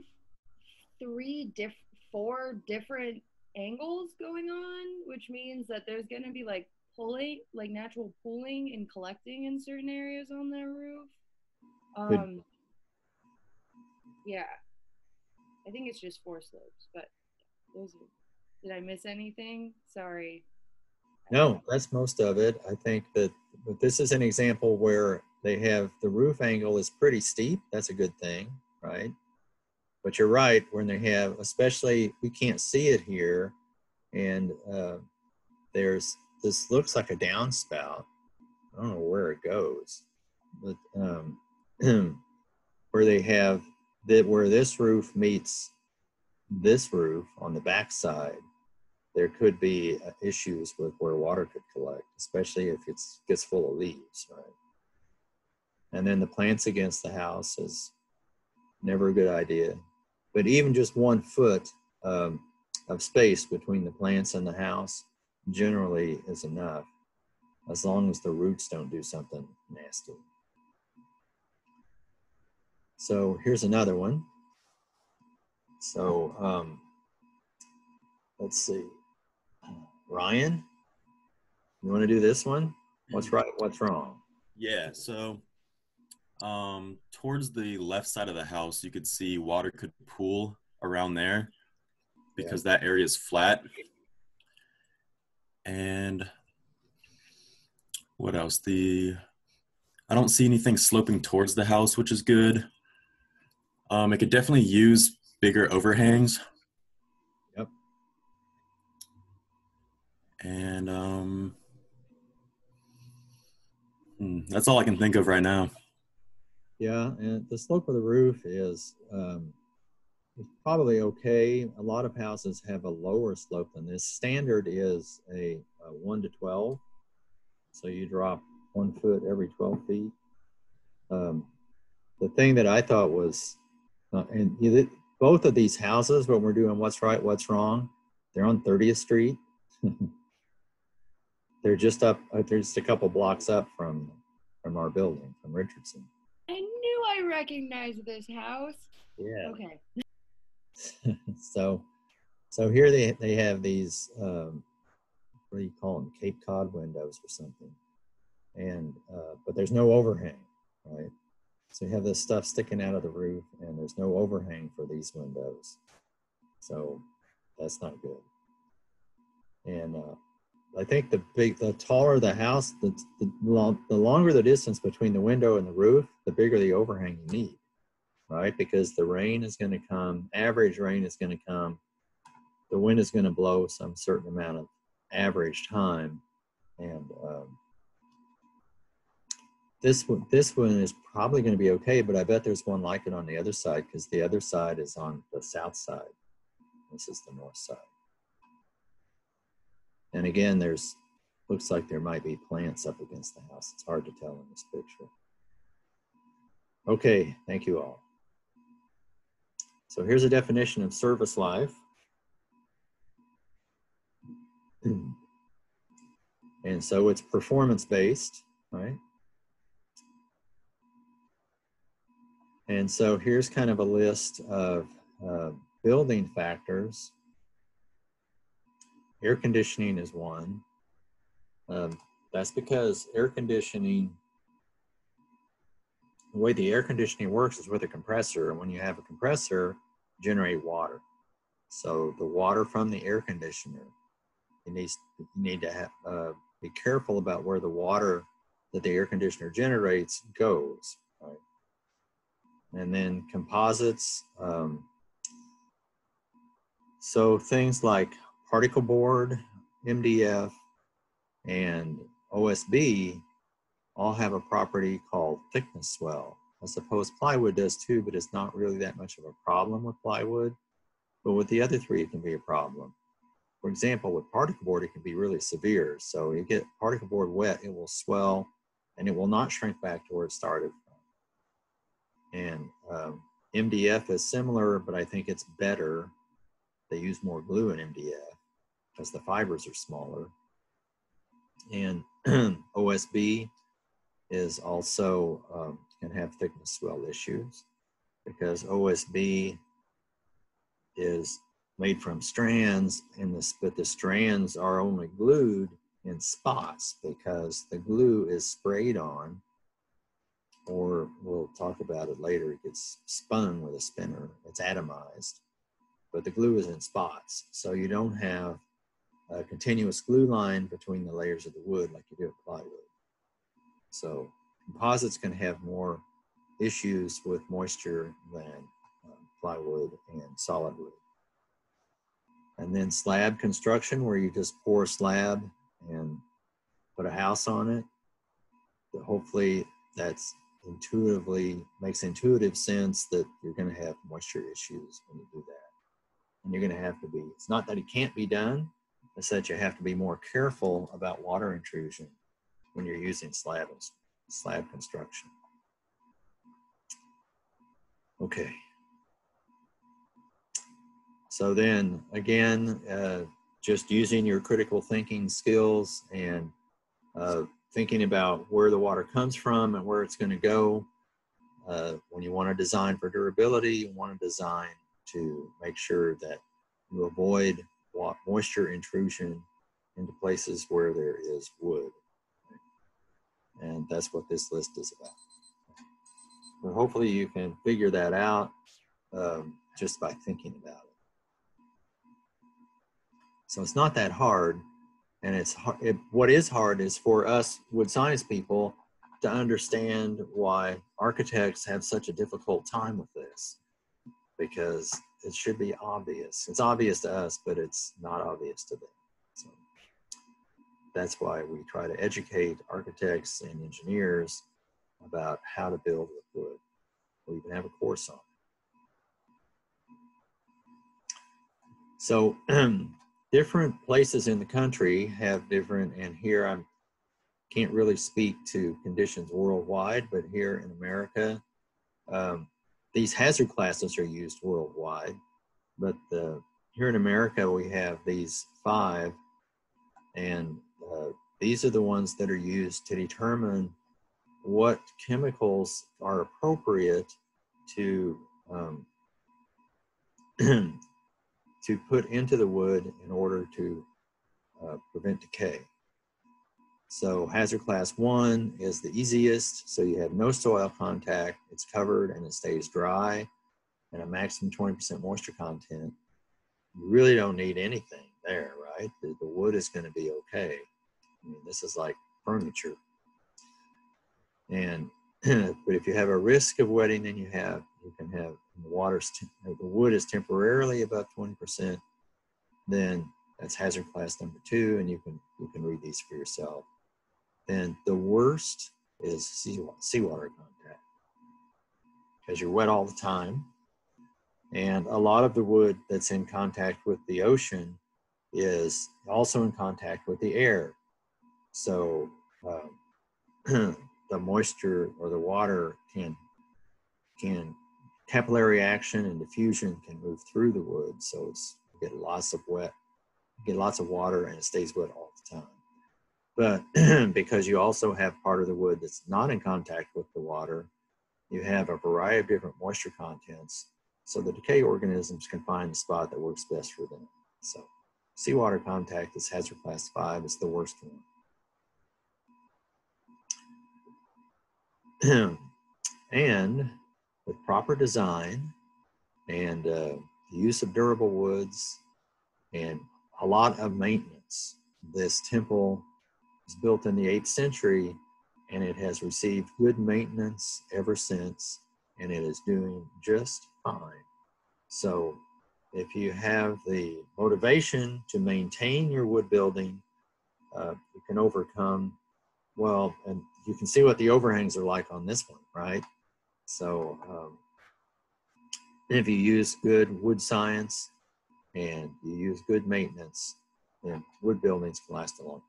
four different angles going on, which means that there's going to be like pooling, like natural pooling and collecting in certain areas on their roof. Good. Yeah, I think it's just 4 slopes, but those are. Did I miss anything? Sorry. No, that's most of it. I think that but this is an example where they have the roof angle is pretty steep. That's a good thing, right? But you're right, when they have, especially, we can't see it here, and there's, this looks like a downspout. I don't know where it goes, but where they have that, where this roof meets this roof on the back side, there could be issues with where water could collect, especially if it gets full of leaves, right? And then the plants against the house is never a good idea. But even just 1 foot of space between the plants and the house generally is enough, as long as the roots don't do something nasty. So here's another one. So let's see. Ryan, you want to do this one? What's right, what's wrong? Yeah, so towards the left side of the house, you could see water could pool around there because that area is flat. And what else? I don't see anything sloping towards the house, which is good. It could definitely use bigger overhangs. Yep. And that's all I can think of right now. Yeah, and the slope of the roof is probably okay. A lot of houses have a lower slope than this. Standard is a 1 to 12, so you drop 1 foot every 12 feet. The thing that I thought was, both of these houses, when we're doing what's right, what's wrong, they're on 30th Street. They're just up, they're just a couple blocks up from our building, from Richardson. I knew I recognized this house. Yeah. Okay. So here they have these, what do you call them, Cape Cod windows or something, and but there's no overhang, right? So you have this stuff sticking out of the roof, and there's no overhang for these windows, so that's not good. And I think the taller the house, the longer the distance between the window and the roof, the bigger the overhang you need, right? Because the rain is going to come, average rain is going to come, the wind is going to blow some certain amount of average time, and this one is probably going to be okay, but I bet there's one like it on the other side, because the other side is on the south side. This is the north side. And again, looks like there might be plants up against the house. It's hard to tell in this picture. Okay, thank you all. So here's a definition of service life. And so it's performance-based, right? And so here's kind of a list of building factors. Air conditioning is one. That's because air conditioning, the way the air conditioning works is with a compressor. And when you have a compressor, generate water. So the water from the air conditioner, you need to have, be careful about where the water that the air conditioner generates goes, right? And then composites, so things like particle board, MDF, and OSB all have a property called thickness swell. I suppose plywood does too, but it's not really that much of a problem with plywood. But with the other three, it can be a problem. For example, with particle board, it can be really severe. So you get particle board wet, it will swell, and it will not shrink back to where it started from. And MDF is similar, but I think it's better. They use more glue in MDF because the fibers are smaller. And OSB is also can have thickness swell issues because OSB is made from strands, but the strands are only glued in spots because the glue is sprayed on, or we'll talk about it later, it gets spun with a spinner, it's atomized, but the glue is in spots. So you don't have a continuous glue line between the layers of the wood like you do with plywood. So composites can have more issues with moisture than plywood and solid wood. And then slab construction, where you just pour a slab and put a house on it. But hopefully that's makes intuitive sense that you're going to have moisture issues when you do that. And you're going to have to be, it's not that it can't be done, it's that you have to be more careful about water intrusion when you're using slab construction. Okay. So then again, just using your critical thinking skills and thinking about where the water comes from and where it's going to go. When you want to design for durability, you want to design to make sure that you avoid moisture intrusion into places where there is wood. And that's what this list is about. Well, hopefully you can figure that out just by thinking about it. So it's not that hard, and what is hard is for us wood science people to understand why architects have such a difficult time with this, because it should be obvious. It's obvious to us, but it's not obvious to them. So that's why we try to educate architects and engineers about how to build with wood. We even have a course on it. So different places in the country have different, and here I can't really speak to conditions worldwide, but here in America, these hazard classes are used worldwide. But here in America, we have these 5, and these are the ones that are used to determine what chemicals are appropriate to to put into the wood in order to prevent decay. So hazard class 1 is the easiest. So you have no soil contact, it's covered and it stays dry, and a maximum 20% moisture content. You really don't need anything there, right? The wood is going to be okay. I mean, this is like furniture. And but if you have a risk of wetting, then you can have the wood is temporarily above 20%, then that's hazard class number 2, and you can read these for yourself. Then the worst is seawater contact, because you're wet all the time, and a lot of the wood that's in contact with the ocean is also in contact with the air. So the moisture or the water can capillary action and diffusion can move through the wood, so you get lots of water and it stays wet all the time. But because you also have part of the wood that's not in contact with the water, you have a variety of different moisture contents, so the decay organisms can find the spot that works best for them. So seawater contact is hazard class 5, it's the worst one. And with proper design and the use of durable woods and a lot of maintenance, this temple was built in the 8th century, and it has received good maintenance ever since, and it is doing just fine. So if you have the motivation to maintain your wood building, you can overcome, well, and you can see what the overhangs are like on this one, right? So if you use good wood science and you use good maintenance, then wood buildings can last a long time.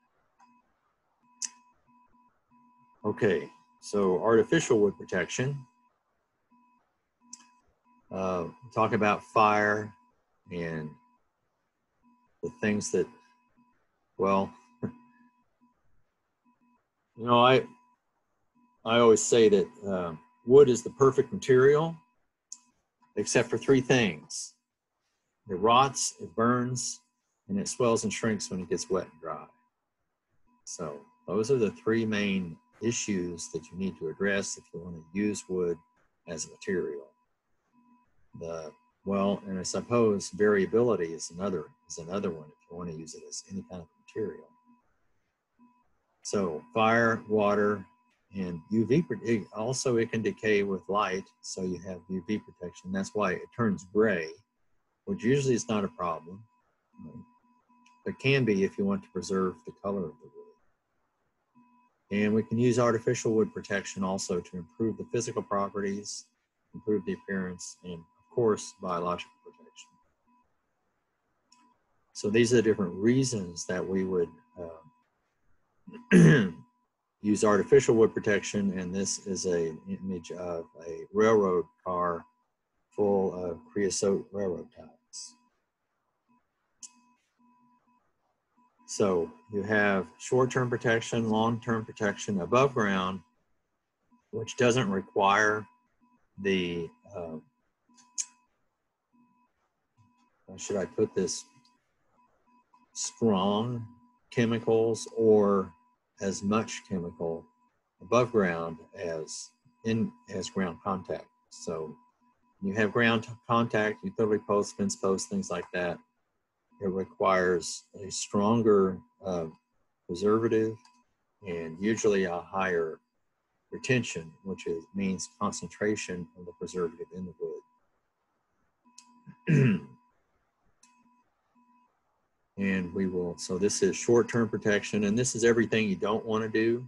Okay, so artificial wood protection. Talk about fire and the things that, well, you know, I always say that wood is the perfect material except for 3 things. It rots, it burns, and it swells and shrinks when it gets wet and dry. So those are the three main issues that you need to address if you want to use wood as a material. Well, and I suppose variability is another one if you want to use it as any kind of material. So fire, water, and UV, also it can decay with light, so you have UV protection. That's why it turns gray, which usually is not a problem. It can be if you want to preserve the color of the wood. And we can use artificial wood protection also to improve the physical properties, improve the appearance, and of course, biological protection. So these are the different reasons that we would use artificial wood protection, and this is an image of a railroad car full of creosote railroad ties. So you have short-term protection, long-term protection above ground, which doesn't require the, how should I put this, strong chemicals or as much chemical above ground as ground contact. So you have ground contact, utility posts, fence posts, things like that. It requires a stronger preservative and usually a higher retention, which means concentration of the preservative in the wood. And we will, so this is short-term protection, and this is everything you don't want to do.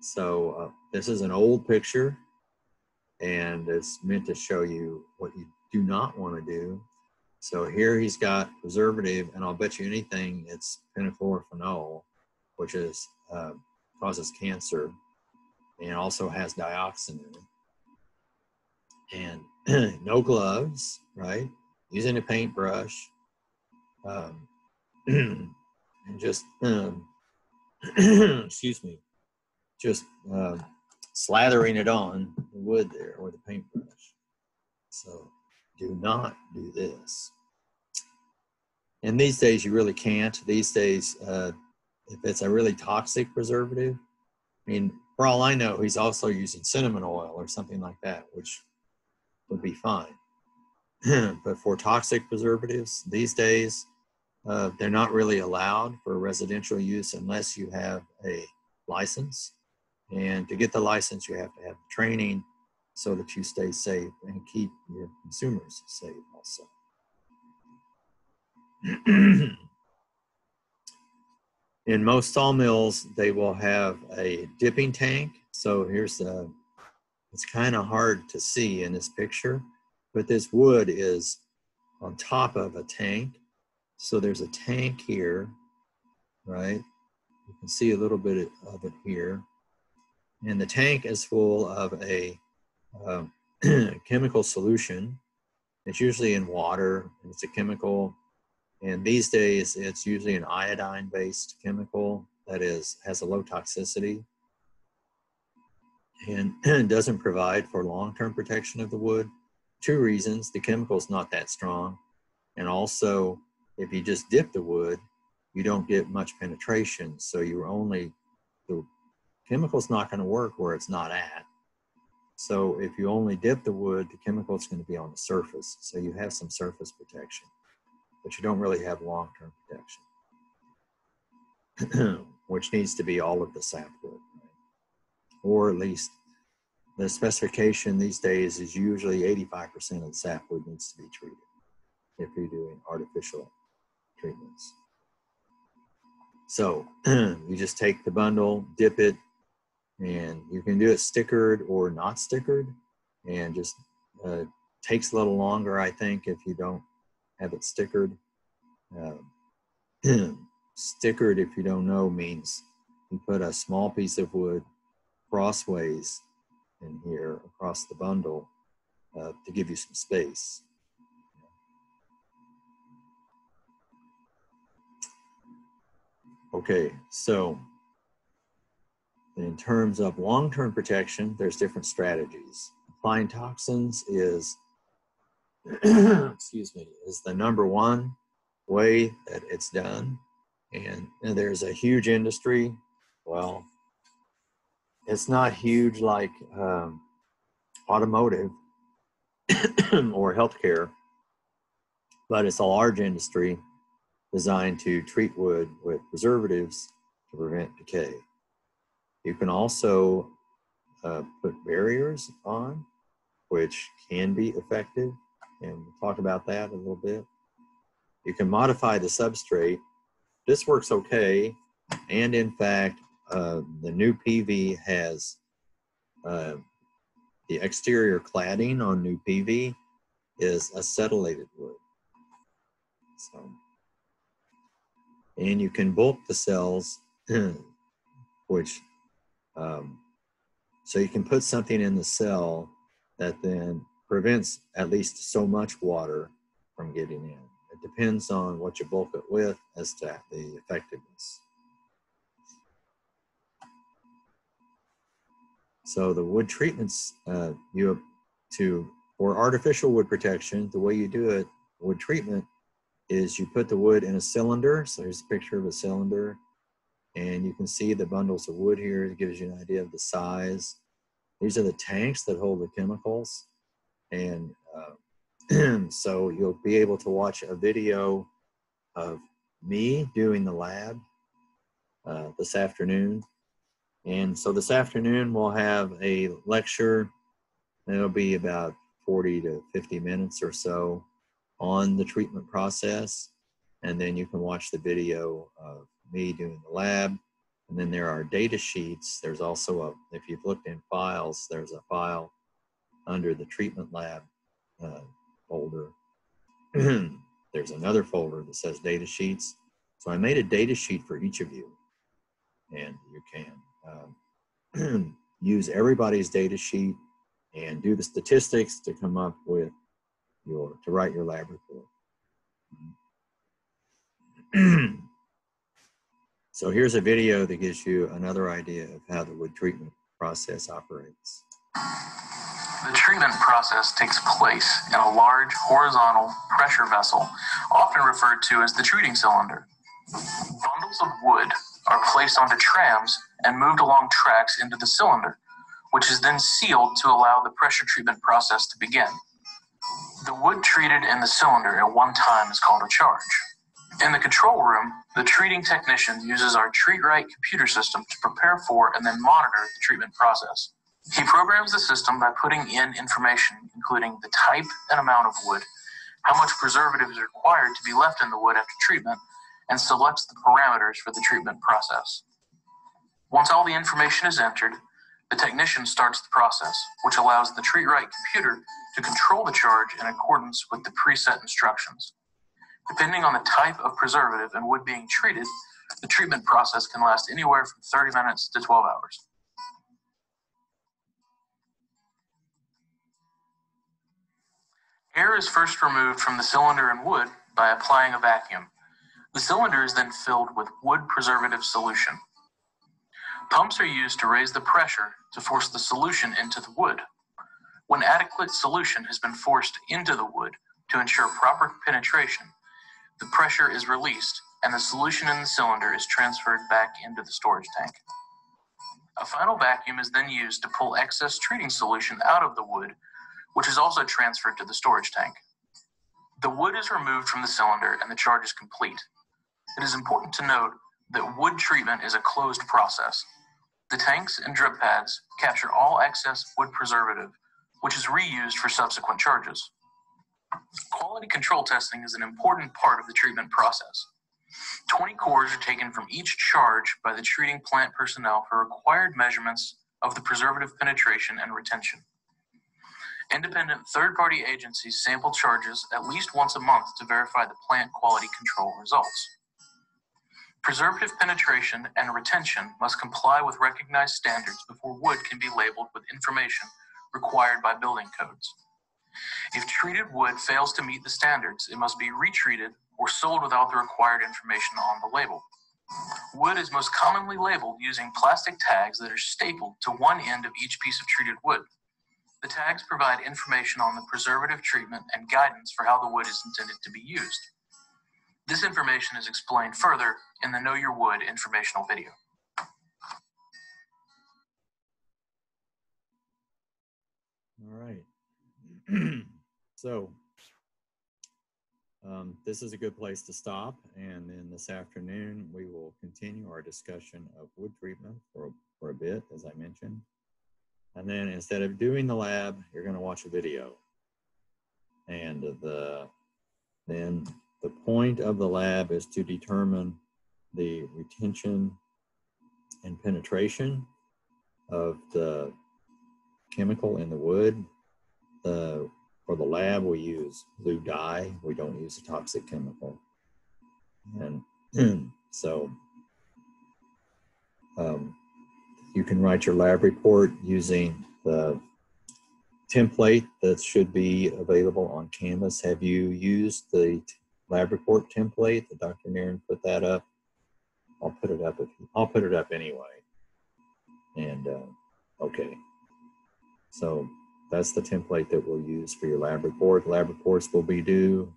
So this is an old picture, and it's meant to show you what you do not want to do. So here he's got preservative, and I'll bet you anything it's penchlorophenol, which is causes cancer, and also has dioxin in it. And no gloves, right? Using a paintbrush. And just, excuse me, just slathering it on the wood there with a paintbrush. So do not do this. And these days you really can't. These days, if it's a really toxic preservative, I mean, for all I know, he's also using cinnamon oil or something like that, which would be fine. But for toxic preservatives, these days, they're not really allowed for residential use unless you have a license. And to get the license, you have to have training so that you stay safe and keep your consumers safe also. In most sawmills, they will have a dipping tank. So here's it's kind of hard to see in this picture, but this wood is on top of a tank. So there's a tank here, right? You can see a little bit of it here. And the tank is full of a chemical solution. It's usually in water. It's a chemical. And these days, it's usually an iodine-based chemical that has a low toxicity and doesn't provide for long-term protection of the wood. Two reasons: the chemical is not that strong, and also if you just dip the wood, you don't get much penetration. So the chemical's not going to work where it's not at. So if you only dip the wood, the chemical is going to be on the surface. So you have some surface protection, but you don't really have long-term protection, which needs to be all of the sapwood, right? Or at least the specification these days is usually 85% of the sapwood needs to be treated if you're doing artificial treatments. So you just take the bundle, dip it, and you can do it stickered or not stickered, and just takes a little longer, I think, if you don't have it stickered. Stickered, if you don't know, means you put a small piece of wood crossways in here across the bundle to give you some space. Okay, so in terms of long-term protection, there's different strategies. Applying toxins is, excuse me, is the number one way that it's done. And there's a huge industry. Well, it's not huge like automotive or healthcare, but it's a large industry designed to treat wood with preservatives to prevent decay. You can also put barriers on, which can be effective, and we'll talk about that a little bit. You can modify the substrate. This works okay, and in fact, the new PV has the exterior cladding on new PV is acetylated wood. So, and you can bulk the cells, which so you can put something in the cell that then prevents at least so much water from getting in. It depends on what you bulk it with as to the effectiveness. So the wood treatments, for artificial wood protection, the way you do it, wood treatment, is you put the wood in a cylinder. So here's a picture of a cylinder. And you can see the bundles of wood here. It gives you an idea of the size. These are the tanks that hold the chemicals. And so you'll be able to watch a video of me doing the lab this afternoon. And so this afternoon we'll have a lecture. It'll be about 40 to 50 minutes or so on the treatment process. And then you can watch the video of me doing the lab. And then there are data sheets. There's also if you've looked in files, there's a file under the treatment lab folder. There's another folder that says data sheets. So I made a data sheet for each of you. And you can use everybody's data sheet and do the statistics to come up with to write your lab report. So here's a video that gives you another idea of how the wood treatment process operates. The treatment process takes place in a large horizontal pressure vessel, often referred to as the treating cylinder. Bundles of wood are placed onto trams and moved along tracks into the cylinder, which is then sealed to allow the pressure treatment process to begin. The wood treated in the cylinder at one time is called a charge. In the control room, the treating technician uses our TreatRight computer system to prepare for and then monitor the treatment process. He programs the system by putting in information including the type and amount of wood, how much preservative is required to be left in the wood after treatment, and selects the parameters for the treatment process. Once all the information is entered, the technician starts the process, which allows the TreatRight computer to control the charge in accordance with the preset instructions. Depending on the type of preservative and wood being treated, the treatment process can last anywhere from 30 minutes to 12 hours. Air is first removed from the cylinder and wood by applying a vacuum. The cylinder is then filled with wood preservative solution. Pumps are used to raise the pressure to force the solution into the wood. When adequate solution has been forced into the wood to ensure proper penetration, the pressure is released and the solution in the cylinder is transferred back into the storage tank. A final vacuum is then used to pull excess treating solution out of the wood, which is also transferred to the storage tank. The wood is removed from the cylinder and the charge is complete. It is important to note that wood treatment is a closed process. The tanks and drip pads capture all excess wood preservative, which is reused for subsequent charges. Quality control testing is an important part of the treatment process. 20 cores are taken from each charge by the treating plant personnel for required measurements of the preservative penetration and retention. Independent third-party agencies sample charges at least once a month to verify the plant quality control results. Preservative penetration and retention must comply with recognized standards before wood can be labeled with information required by building codes. If treated wood fails to meet the standards, it must be retreated or sold without the required information on the label. Wood is most commonly labeled using plastic tags that are stapled to one end of each piece of treated wood. The tags provide information on the preservative treatment and guidance for how the wood is intended to be used. This information is explained further in the Know Your Wood informational video. All right. So this is a good place to stop, and then this afternoon we will continue our discussion of wood treatment for a bit, as I mentioned. And then instead of doing the lab, you're going to watch a video. And then the point of the lab is to determine the retention and penetration of the chemical in the wood. For the lab, we use blue dye. We don't use a toxic chemical. And so you can write your lab report using the template that should be available on Canvas. Have you used the lab report template that Dr. Nairn put that up? I'll put it up anyway. And okay. So that's the template that we'll use for your lab report. Lab reports will be due,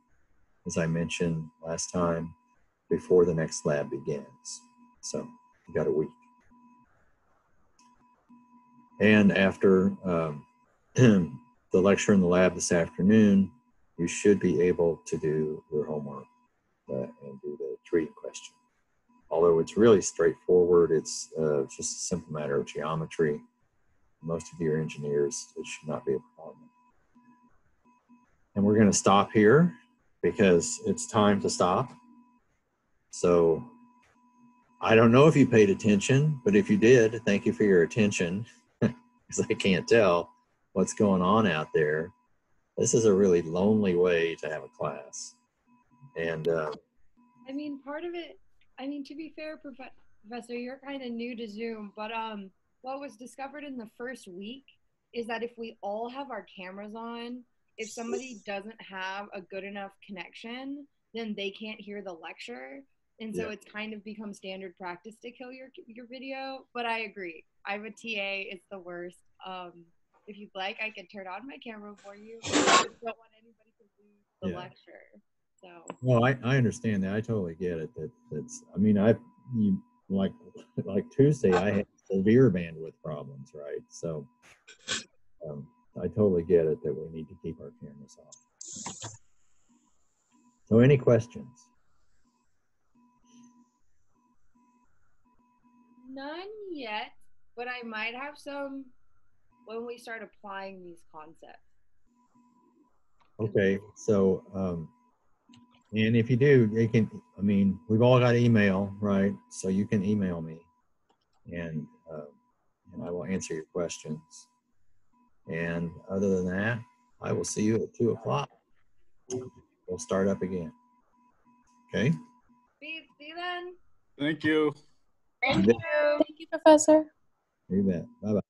as I mentioned last time, before the next lab begins. So you got a week. And after the lecture in the lab this afternoon, you should be able to do your homework and do the treating question. Although it's really straightforward, it's just a simple matter of geometry. Most of your engineers, it should not be a problem. And we're going to stop here because it's time to stop. So I don't know if you paid attention, but if you did, thank you for your attention, because I can't tell what's going on out there. This is a really lonely way to have a class. And I mean, part of it, I mean, to be fair, Professor, you're kind of new to Zoom, but what was discovered in the first week is that if we all have our cameras on, if somebody doesn't have a good enough connection, then they can't hear the lecture. And so it's kind of become standard practice to kill your video. But I agree. I'm a TA. It's the worst. If you'd like, I could turn on my camera for you. I just don't want anybody to lose the lecture. So. Well, I understand that. I totally get it. That's. I mean, like Tuesday, I had severe bandwidth problems, right? So I totally get it that we need to keep our cameras off. So any questions? None yet, but I might have some when we start applying these concepts. Okay, so and if you do, you can. I mean, we've all got email, right? So you can email me, and I will answer your questions. And other than that, I will see you at 2 o'clock. We'll start up again. Okay. See you then. Thank you. Thank you. Thank you, Professor. You bet. Bye-bye.